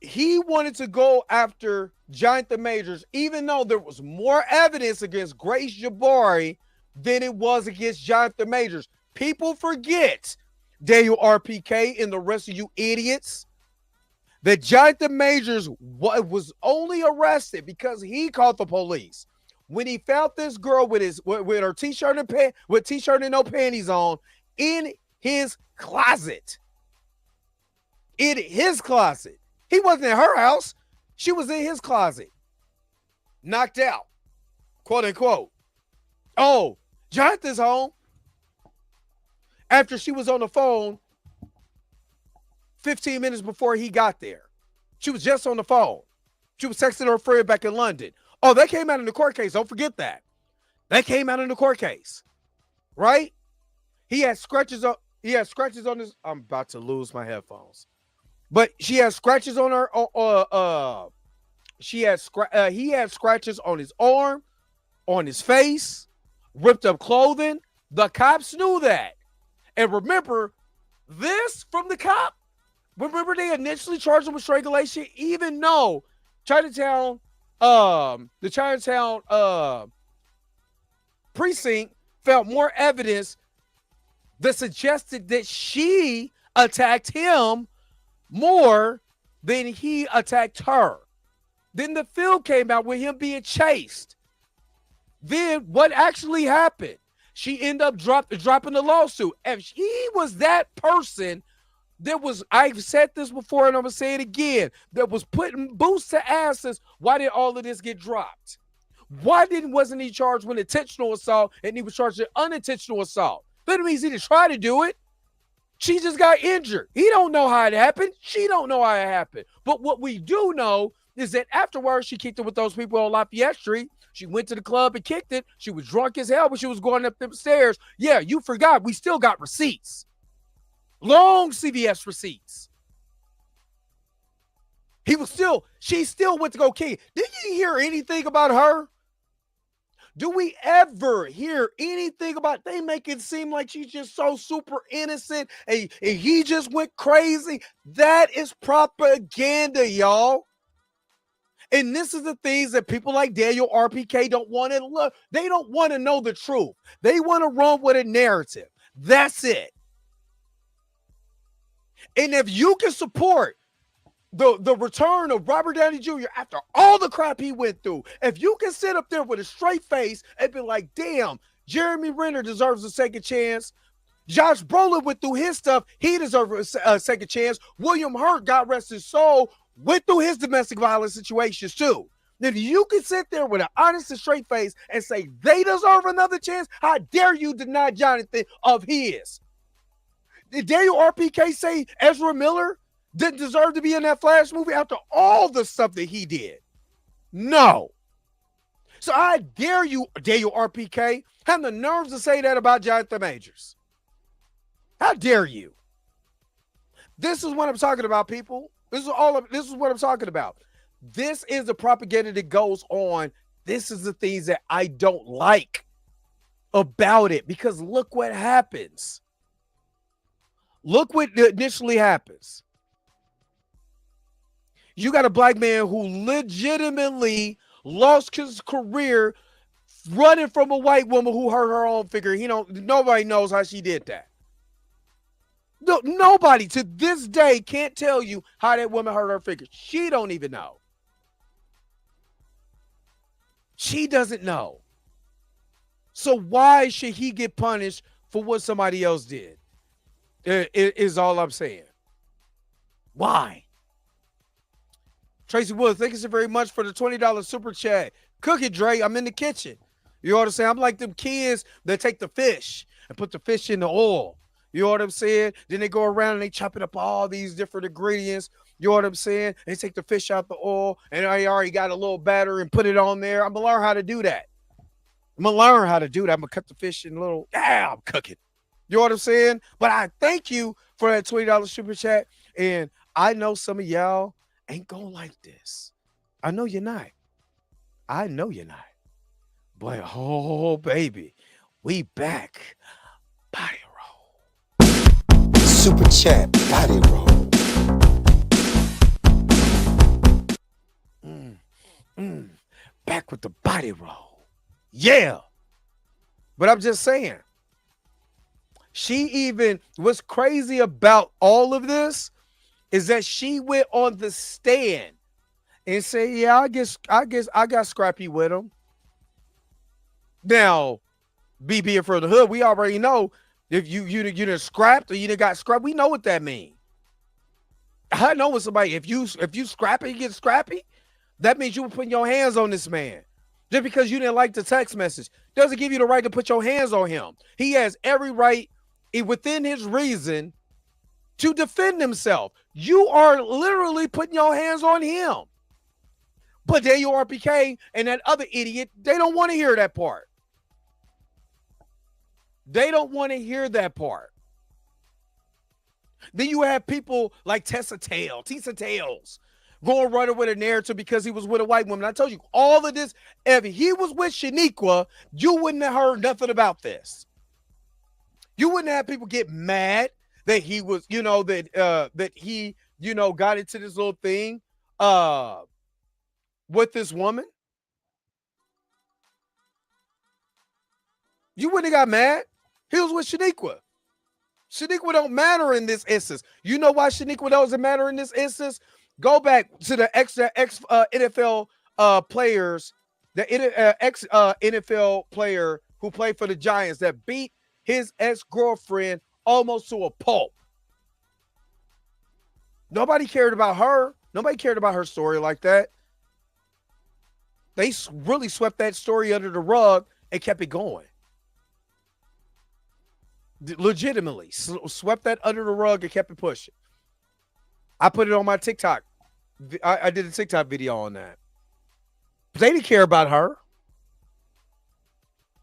he wanted to go after Jonathan Majors, even though there was more evidence against Grace Jabari than it was against Jonathan Majors. People forget, DURPK and the rest of you idiots, that Jonathan Majors was only arrested because he called the police. When he found this girl with her t-shirt and no panties on in his closet. In his closet. He wasn't in her house. She was in his closet. Knocked out. Quote unquote. Oh, Jonathan's home. after she was on the phone 15 minutes before he got there. She was just on the phone. She was texting her friend back in London. Oh, that came out in the court case. Don't forget that. That came out in the court case. Right? He had scratches on his. I'm about to lose my headphones. But she had scratches on her. He had scratches on his arm, on his face, ripped up clothing. The cops knew that. And remember, this from the cop. Remember, they initially charged him with strangulation, even though the Chinatown precinct found more evidence that suggested that she attacked him more than he attacked her. Then the film came out with him being chased. Then what actually happened? She ended up dropping the lawsuit. If he was that person, I've said this before and I'm going to say it again, that was putting boots to asses, why did all of this get dropped? Why wasn't he charged with intentional assault and he was charged with unintentional assault? That means he didn't try to do it. She just got injured. He don't know how it happened. She don't know how it happened. But what we do know is that afterwards she kicked it with those people on Lafayette Street. She went to the club and kicked it. She was drunk as hell when she was going up them stairs. Yeah, you forgot. We still got receipts. Long CVS receipts. She still went to go kick. Did you hear anything about her? Do we ever hear anything about, they make it seem like she's just so super innocent and he just went crazy? That is propaganda, y'all. And this is the things that people like Daniel RPK don't want to look. They don't want to know the truth. They want to run with a narrative. That's it. And if you can support the return of Robert Downey Jr. after all the crap he went through, if you can sit up there with a straight face and be like, damn, Jeremy Renner deserves a second chance. Josh Brolin went through his stuff. He deserves a second chance. William Hurt, God rest his soul, went through his domestic violence situations too. If you can sit there with an honest and straight face and say they deserve another chance, how dare you deny Jonathan of his? Did Daniel RPK say Ezra Miller didn't deserve to be in that Flash movie after all the stuff that he did? No. So I dare you, Daniel RPK, have the nerves to say that about Jonathan Majors. How dare you? This is what I'm talking about, people. This is what I'm talking about. This is the propaganda that goes on. This is the things that I don't like about it, because look what happens. Look what initially happens. You got a black man who legitimately lost his career running from a white woman who hurt her own figure. Nobody knows how she did that. No, nobody to this day can't tell you how that woman hurt her figure. She don't even know. She doesn't know. So why should he get punished for what somebody else did? Is all I'm saying. Why? Tracy Woods, thank you so very much for the $20 super chat. Cook it, Dre. I'm in the kitchen. You know what I'm saying? I'm like them kids that take the fish and put the fish in the oil. You know what I'm saying? Then they go around and they chop it up all these different ingredients. You know what I'm saying? They take the fish out the oil and I already got a little batter and put it on there. I'm going to learn how to do that. I'm going to cut the fish in little, I'm cooking. You know what I'm saying? But I thank you for that $20 super chat. And I know some of y'all ain't going to like this. I know you're not. But, oh, baby, we back. Body roll. Super chat, body roll. Back with the body roll. Yeah. But I'm just saying. What's crazy about all of this is that she went on the stand and said, yeah, I guess I got scrappy with him. Now, being from the hood, we already know if you done scrapped or you done got scrapped, we know what that means. I know when somebody, if you scrappy, you get scrappy, that means you were putting your hands on this man. Just because you didn't like the text message doesn't give you the right to put your hands on him. He has every right within his reason to defend himself. You are literally putting your hands on him. But there you are, PK, and that other idiot, they don't want to hear that part. They don't want to hear that part. Then you have people like Tessa Tails, going running with a narrative because he was with a white woman. I told you, all of this, if he was with Shaniqua, you wouldn't have heard nothing about this. You wouldn't have people get mad that he was, that he, got into this little thing with this woman. You wouldn't have got mad. He was with Shaniqua. Shaniqua don't matter in this instance. You know why Shaniqua doesn't matter in this instance? Go back to the ex NFL players, the ex NFL player who played for the Giants that beat his ex-girlfriend almost to a pulp. Nobody cared about her. Nobody cared about her story like that. They really swept that story under the rug and kept it going. Legitimately swept that under the rug and kept it pushing. I put it on my TikTok. I did a TikTok video on that. But they didn't care about her.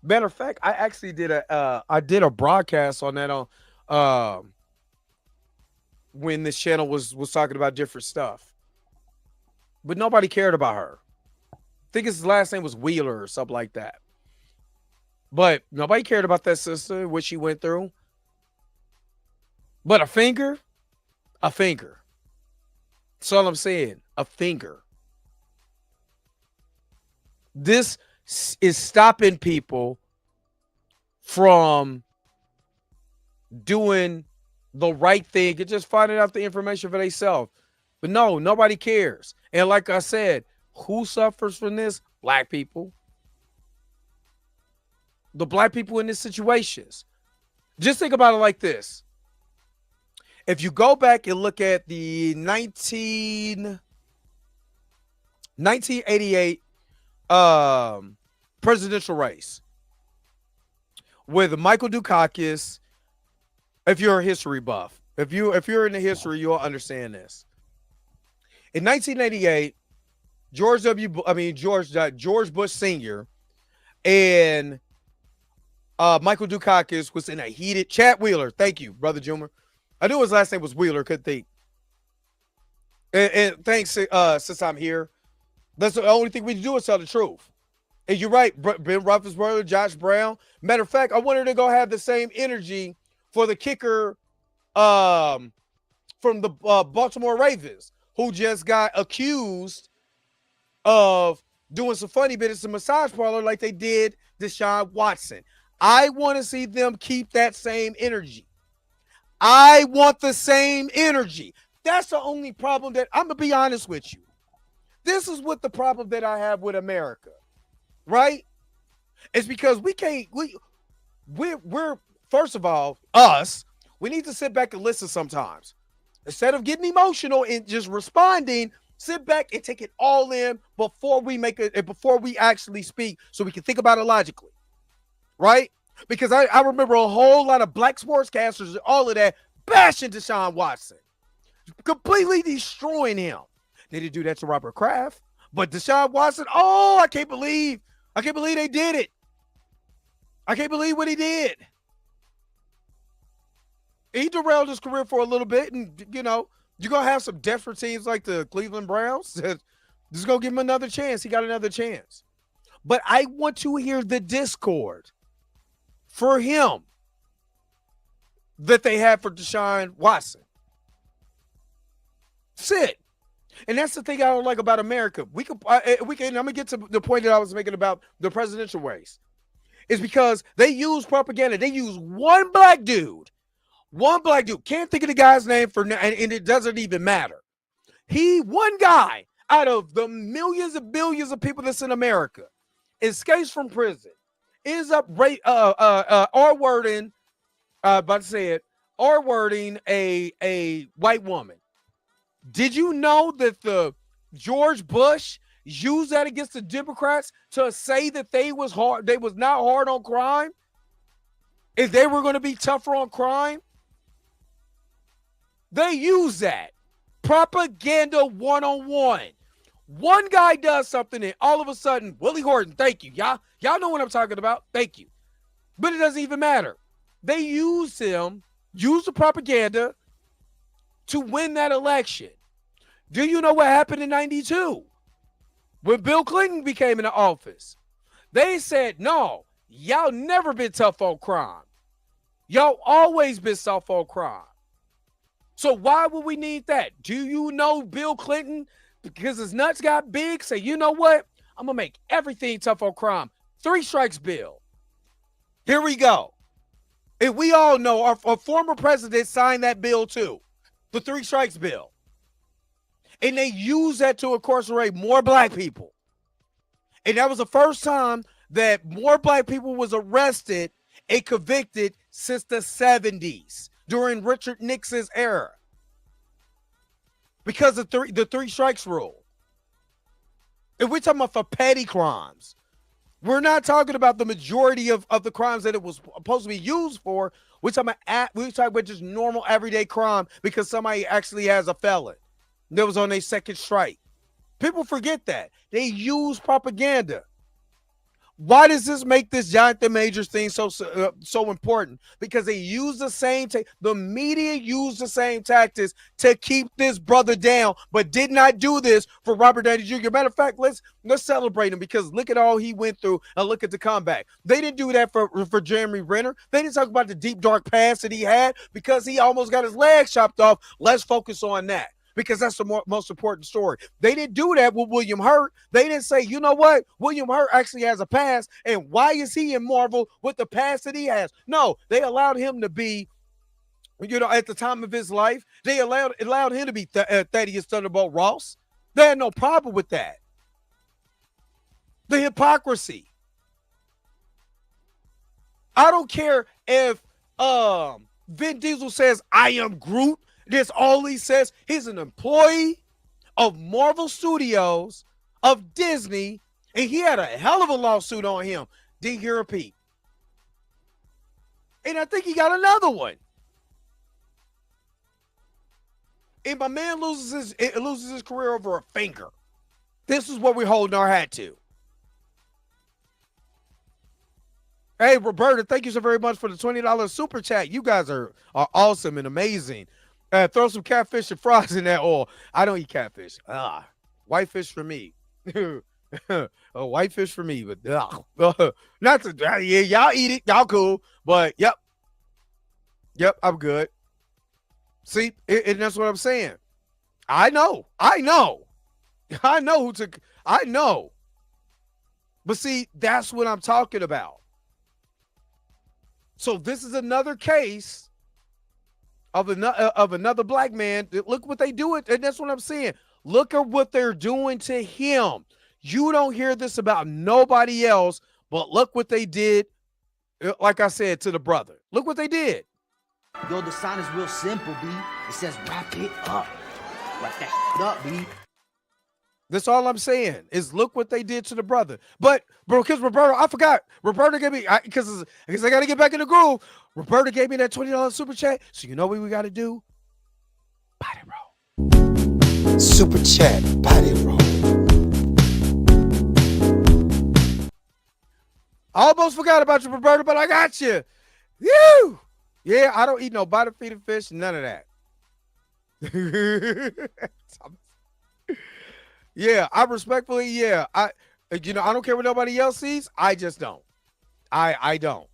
Matter of fact, I actually did a broadcast on that on when this channel was talking about different stuff. But nobody cared about her. I think his last name was Wheeler or something like that. But nobody cared about that sister, what she went through. But a finger. That's all I'm saying. A finger. This is stopping people from doing the right thing and just finding out the information for themselves. But no, nobody cares. And like I said, who suffers from this? Black people. The black people in these situations. Just think about it like this. If you go back and look at the 1988 presidential race with Michael Dukakis, if you're a history buff, if you're in the history, you'll understand this. In 1988, George Bush Sr. and Michael Dukakis was in a heated Chad Wheeler. Thank you, Brother Jumer. I knew his last name was Wheeler, couldn't think. And thanks, since I'm here. That's the only thing we can do is tell the truth. And you're right, Ben Roethlisberger, Josh Brown. Matter of fact, I wanted to go have the same energy for the kicker from the Baltimore Ravens, who just got accused of doing some funny bits in massage parlor like they did Deshaun Watson. I want to see them keep that same energy. I want the same energy. That's the only problem that I'm going to be honest with you. This is what the problem that I have with America, right? It's because we're first of all, we need to sit back and listen sometimes. Instead of getting emotional and just responding, sit back and take it all in before we actually speak so we can think about it logically, right? Because I remember a whole lot of black sportscasters and all of that bashing Deshaun Watson, completely destroying him. They didn't do that to Robert Kraft, but Deshaun Watson, I can't believe they did it. I can't believe what he did. He derailed his career for a little bit, and you're gonna have some desperate teams like the Cleveland Browns. Just go give him another chance. He got another chance. But I want to hear the discord for him that they have for Deshaun Watson. Sit. And that's the thing I don't like about America. I'm gonna get to the point that I was making about the presidential race. Is because they use propaganda. They use one black dude. Can't think of the guy's name and it doesn't even matter. One guy out of the millions and billions of people that's in America escapes from prison, ends up R-wording a white woman. Did you know that the George Bush used that against the Democrats to say that they was not hard on crime? if they were going to be tougher on crime, they use that. Propaganda 101. One guy does something and all of a sudden, Willie Horton, thank you. Y'all know what I'm talking about. Thank you. But it doesn't even matter. They use him, use the propaganda to win that election. Do you know what happened in 92? When Bill Clinton became in the office, they said, no, y'all never been tough on crime. Y'all always been soft on crime. So why would we need that? Do you know Bill Clinton, because his nuts got big, say, you know what? I'm going to make everything tough on crime. 3 strikes bill. Here we go. And we all know our former president signed that bill too. The 3 strikes bill. And they use that to incarcerate more black people. And that was the first time that more black people was arrested and convicted since the 70s during Richard Nixon's era. Because of the 3 strikes rule. If we're talking about for petty crimes, we're not talking about the majority of the crimes that it was supposed to be used for. We're talking about just normal everyday crime because somebody actually has a felon that was on their 2nd strike. People forget that. They use propaganda. Why does this make this Jonathan Majors thing so important? Because they use the same the media used the same tactics to keep this brother down, but did not do this for Robert Downey Jr. Matter of fact, let's celebrate him because look at all he went through and look at the comeback. They didn't do that for Jeremy Renner. They didn't talk about the deep dark past that he had because he almost got his leg chopped off. Let's focus on that, because that's the most important story. They didn't do that with William Hurt. They didn't say, you know what? William Hurt actually has a past, and why is he in Marvel with the past that he has? No, they allowed him to be, at the time of his life, they allowed him to be Thaddeus Thunderbolt Ross. They had no problem with that. The hypocrisy. I don't care if Vin Diesel says, I am Groot. That's all he says. He's an employee of Marvel Studios, of Disney, and he had a hell of a lawsuit on him. Didn't hear a peep. And I think he got another one. And my man loses his career over a finger. This is what we're holding our hat to. Hey, Roberta, thank you so very much for the $20 super chat. You guys are awesome and amazing. Throw some catfish and fries in that oil. I don't eat catfish. Whitefish for me. Whitefish for me, but not to. Yeah, y'all eat it. Y'all cool. But yep, I'm good. See, and that's what I'm saying. I know who took. I know. But see, that's what I'm talking about. So this is another case of another black man. Look what they do, and that's what I'm saying. Look at what they're doing to him. You don't hear this about nobody else, but look what they did, like I said, to the brother. Look what they did. Yo, the sign is real simple, B. It says wrap it up. Wrap that up, B. That's all I'm saying is look what they did to the brother. But because Roberta, I forgot. Roberta gave me, because I got to get back in the groove. Roberta gave me that $20 super chat. So you know what we got to do? Body roll. Super chat, body roll. I almost forgot about you, Roberta, but I got you. Woo! Yeah, I don't eat no bottom feeding fish, none of that. Yeah, I respectfully, I don't care what nobody else sees. I just don't. I don't.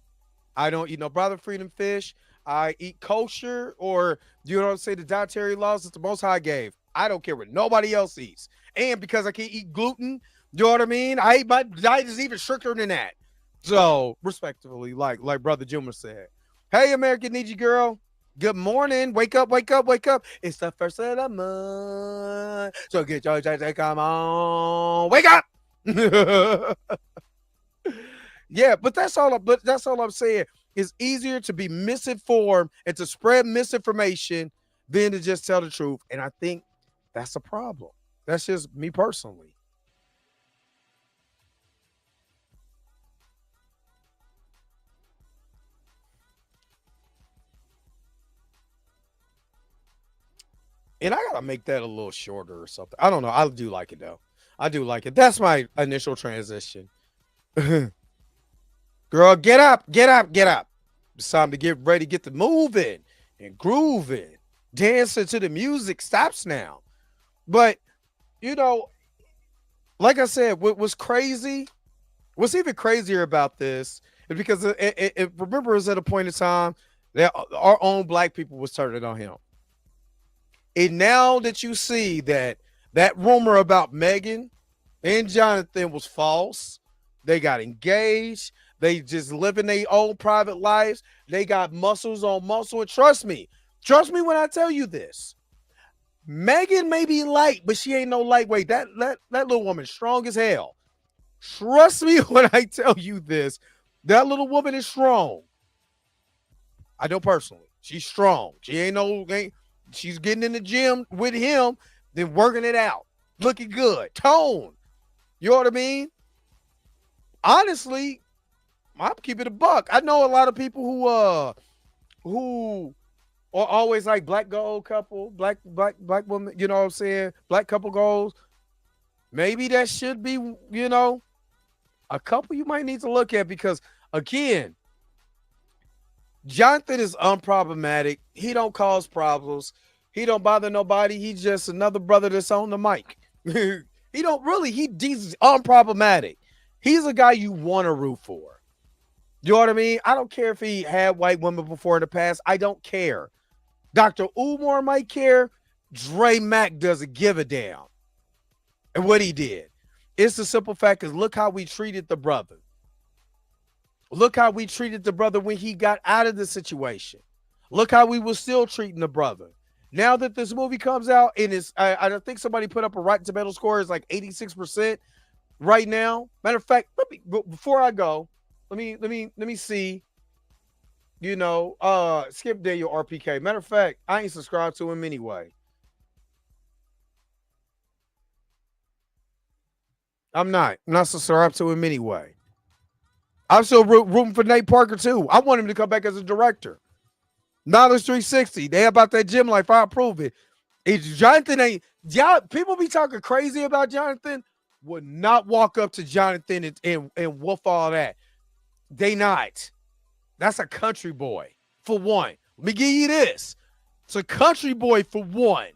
I don't eat no brother freedom fish. I eat kosher, or say the dietary laws that the Most High gave. I don't care what nobody else eats. And because I can't eat gluten, you know what I mean? My diet is even stricter than that. So, respectfully, like Brother Juma said. Hey, American Need You Girl. Good morning. Wake up, wake up, wake up. It's the first of the month. So get your chance, come on. Wake up. Yeah, but that's all I'm saying. It's easier to be misinformed and to spread misinformation than to just tell the truth. And I think that's a problem. That's just me personally. And I gotta make that a little shorter or something. I don't know. I do like it though. I do like it. That's my initial transition. Girl, get up, get up, get up. It's time to get ready, get the moving and grooving, dancing to the music stops now. But you know, like I said, what was crazy, what's even crazier about this is because remember, it was at a point in time that our own black people was turning on him. And now that you see that that rumor about Megan and Jonathan was false, they got engaged, they just living their own private lives, they got muscles on muscle. And trust me when I tell you this. Megan may be light, but she ain't no lightweight. That little woman strong as hell. Trust me when I tell you this. That little woman is strong. I know personally. She's strong. She's getting in the gym with him, then working it out. Looking good. Tone. You know what I mean? Honestly, I'm keeping it a buck. I know a lot of people who are always like black gold couple, black woman, you know what I'm saying? Black couple goals. Maybe that should be, you know, a couple you might need to look at because, again, Jonathan is unproblematic. He don't cause problems. He don't bother nobody. He's just another brother that's on the mic. He's unproblematic. He's a guy you want to root for. You know what I mean? I don't care if he had white women before in the past. I don't care. Dr. Umar might care. Dre Mack doesn't give a damn. And what he did. It's the simple fact is look how we treated the brother. Look how we treated the brother when he got out of the situation. Look how we were still treating the brother. Now that this movie comes out and I think somebody put up a Rotten Tomato score is like 86% right now. Matter of fact, before I go, let me see. You know, Skip Daniel RPK. Matter of fact, I ain't subscribed to him anyway. I'm not subscribed to him anyway. I'm still rooting for Nate Parker too. I want him to come back as a director. Knowledge 360. They about that gym life. I approve it. It's Jonathan people be talking crazy about Jonathan. Would not walk up to Jonathan and woof all that. They not. That's a country boy, for one. Let me give you this. It's a country boy, for one.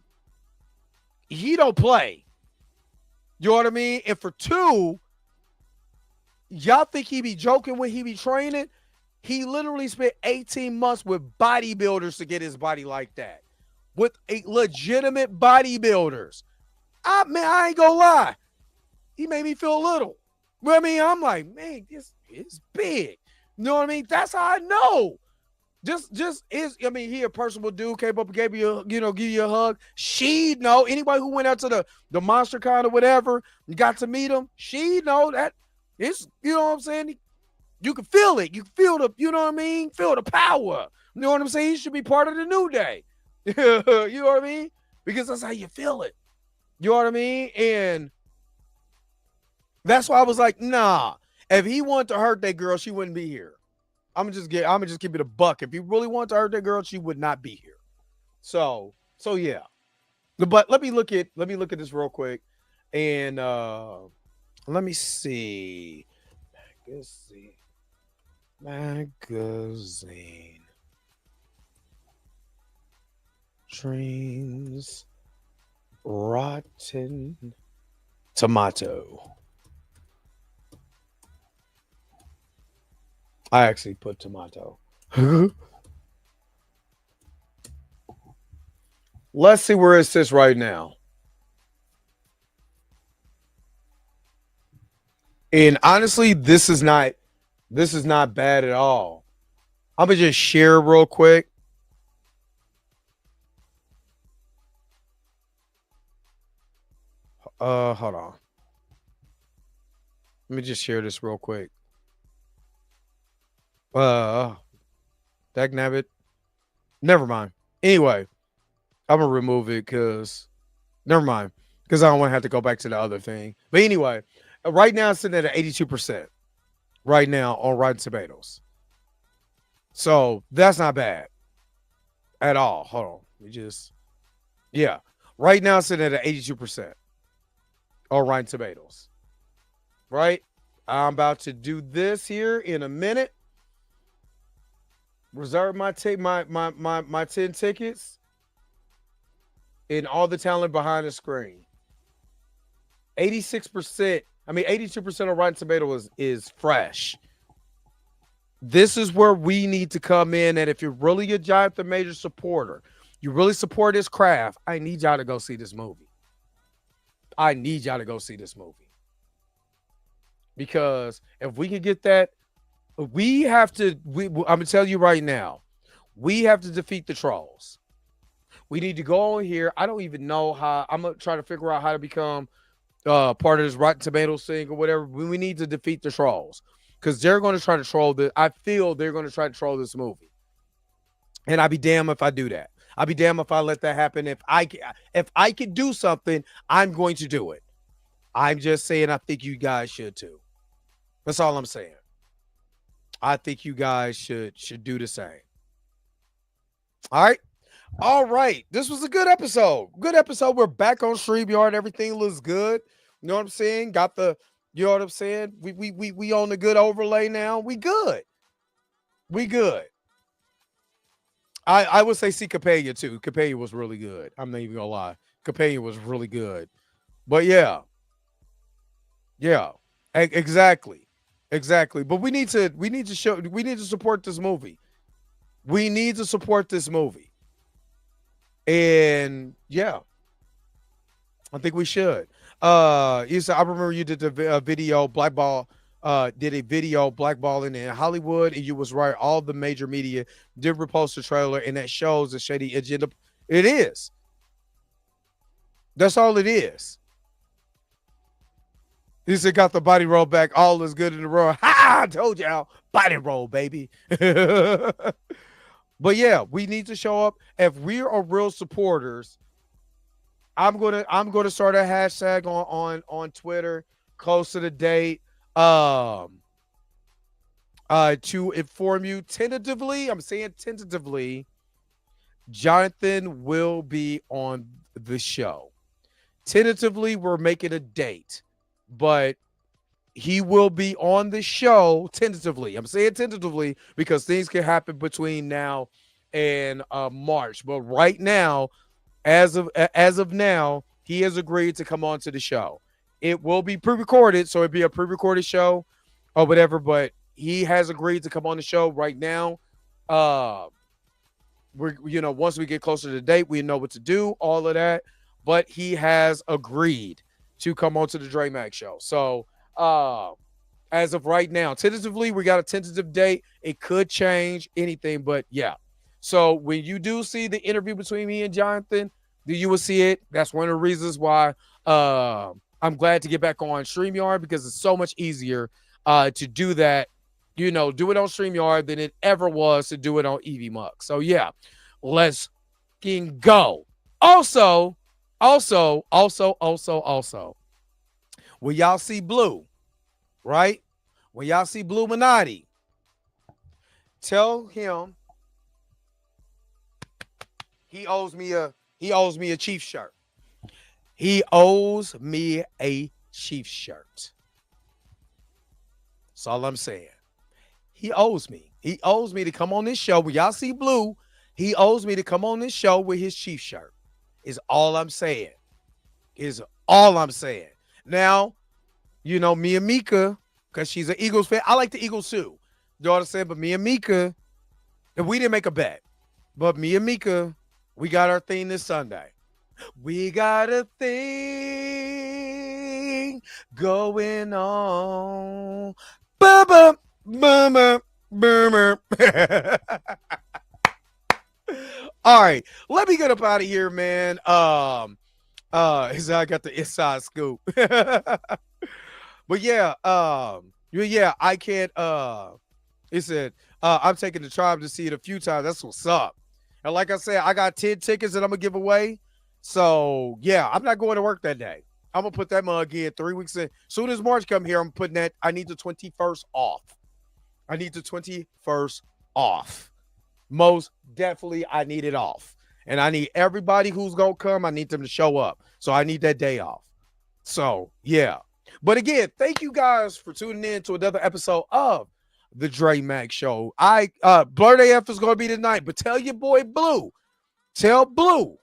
He don't play. You know what I mean? And for two, y'all think he be joking when he be training? He literally spent 18 months with bodybuilders to get his body like that. With legitimate bodybuilders. I ain't gonna lie. He made me feel a little. But I mean, I'm like, man, this is big. You know what I mean? That's how I know. He a personable dude, came up and gave you give you a hug. She'd know. Anybody who went out to the Monster Con or whatever, you got to meet him, she'd know that it's, you know what I'm saying? You can feel it. You can feel the, you know what I mean? Feel the power. You know what I'm saying? He should be part of the New Day. You know what I mean? Because that's how you feel it. You know what I mean? And that's why I was like, nah. If he wanted to hurt that girl, she wouldn't be here. I'm gonna just keep it a buck. If he really wanted to hurt that girl, she would not be here. So yeah. But let me look at this real quick. And let me see. Magazine. Dreams. Rotten Tomato. I actually put tomato. Let's see where it sits right now. And honestly, this is not bad at all. I'm gonna just share real quick. Hold on. Let me just share this real quick. Dagnabbit. Never mind. Anyway, I'm gonna remove it because never mind. Because I don't want to have to go back to the other thing. But anyway, right now it's sitting at 82% right now on Rotten Tomatoes. So that's not bad at all. Hold on. Yeah. Right now, it's sitting at 82% on Rotten Tomatoes. Right? I'm about to do this here in a minute. Reserve my 10 tickets and all the talent behind the screen. 86%, 82% of Rotten Tomatoes is fresh. This is where we need to come in. And if you're really a Jonathan Major supporter, you really support his craft, I need y'all to go see this movie. I need y'all to go see this movie. Because if we can get that, we have to, I'm going to tell you right now, we have to defeat the trolls. We need to go on here. I don't even know how. I'm going to try to figure out how to become part of this Rotten Tomatoes thing or whatever. We need to defeat the trolls because they're going to try to troll this. I feel they're going to try to troll this movie. And I'd be damned if I do that. I'd be damned if I let that happen. If I could do something, I'm going to do it. I'm just saying I think you guys should too. That's all I'm saying. I think you guys should do the same. All right. This was a good episode. We're back on StreamYard. Everything looks good. You know what I'm saying? You know what I'm saying? We on the good overlay now. We good. I would say see Capella too. Capella was really good. I'm not even gonna lie. Capella was really good. But yeah. Exactly. But we need to support this movie. We need to support this movie. And yeah, I think we should. You said I remember you did the video blackballing in Hollywood, and you was right. All the major media did repost the trailer, and that shows a shady agenda. It is. That's all it is. He said, got the body roll back. All is good in the world. Ha! I told y'all, body roll, baby. But yeah, we need to show up. If we are real supporters, I'm gonna start a hashtag on Twitter close to the date. To inform you tentatively, I'm saying tentatively, Jonathan will be on the show. Tentatively, we're making a date, but he will be on the show tentatively. I'm saying tentatively because things can happen between now and March. But right now, as of now, he has agreed to come on to the show. It will be pre-recorded, so it'd be a pre-recorded show or whatever, but he has agreed to come on the show right now. Once we get closer to the date, we know what to do, all of that. But he has agreed to come on to the Dre Max show. So as of right now, tentatively, we got a tentative date. It could change anything, but yeah. So when you do see the interview between me and Jonathan, you will see it. That's one of the reasons why I'm glad to get back on StreamYard, because it's so much easier to do that, do it on StreamYard than it ever was to do it on EV Muck. So yeah, let's go. Also, when y'all see Blue, right? When y'all see Blue Minotti, tell him he owes me a Chiefs shirt. He owes me a Chiefs shirt. That's all I'm saying. He owes me. He owes me to come on this show. When y'all see Blue, he owes me to come on this show with his Chiefs shirt. Is all I'm saying. Now, me and Mika, because she's an Eagles fan. I like the Eagles too. You know what I'm saying? But me and Mika, and we didn't make a bet. But me and Mika, we got our thing this Sunday. We got a thing going on. Bummer. All right, let me get up out of here, man. I got the inside scoop. But yeah, I can't. It said I'm taking the Tribe to see it a few times. That's what's up. And like I said, I got 10 tickets that I'm gonna give away. So yeah, I'm not going to work that day. I'm gonna put that mug in 3 weeks in. Soon as March come here, I'm putting that. I need the 21st off. Most definitely, I need it off. And I need everybody who's going to come, I need them to show up. So I need that day off. So, yeah. But again, thank you guys for tuning in to another episode of the Dre Mac Show. Blurred AF is going to be tonight, but tell your boy Blue. Tell Blue.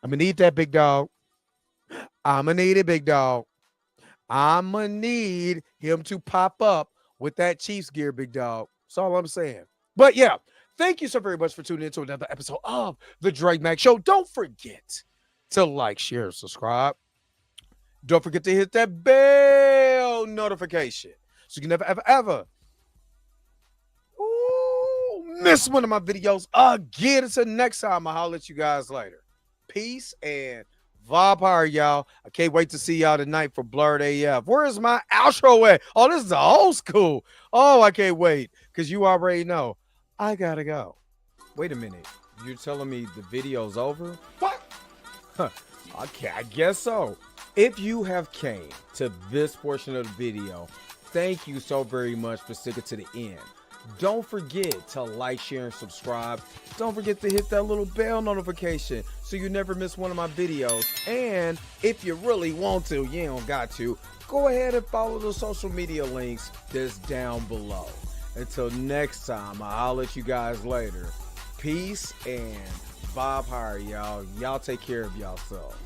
I'm going to need that, big dog. I'm going to need it, big dog. I'm going to need him to pop up with that Chiefs gear, big dog. That's all I'm saying. But yeah, thank you so very much for tuning in to another episode of the Dre Mac Show. Don't forget to like, share, subscribe. Don't forget to hit that bell notification so you can never, ever miss one of my videos again. Until next time, I'll holler at you guys later. Peace and vibe power, y'all. I can't wait to see y'all tonight for Blurred AF. Where is my outro at? Oh, this is old school. Oh, I can't wait because you already know I gotta go. Wait a minute. You're telling me the video's over? What? Huh. Okay, I guess so. If you have came to this portion of the video, thank you so very much for sticking to the end. Don't forget to like, share, and subscribe. Don't forget to hit that little bell notification so you never miss one of my videos. And if you really want to, you don't got to, go ahead and follow the social media links that's down below. Until next time, I'll let you guys later. Peace and vibe higher, y'all. Y'all take care of yourself.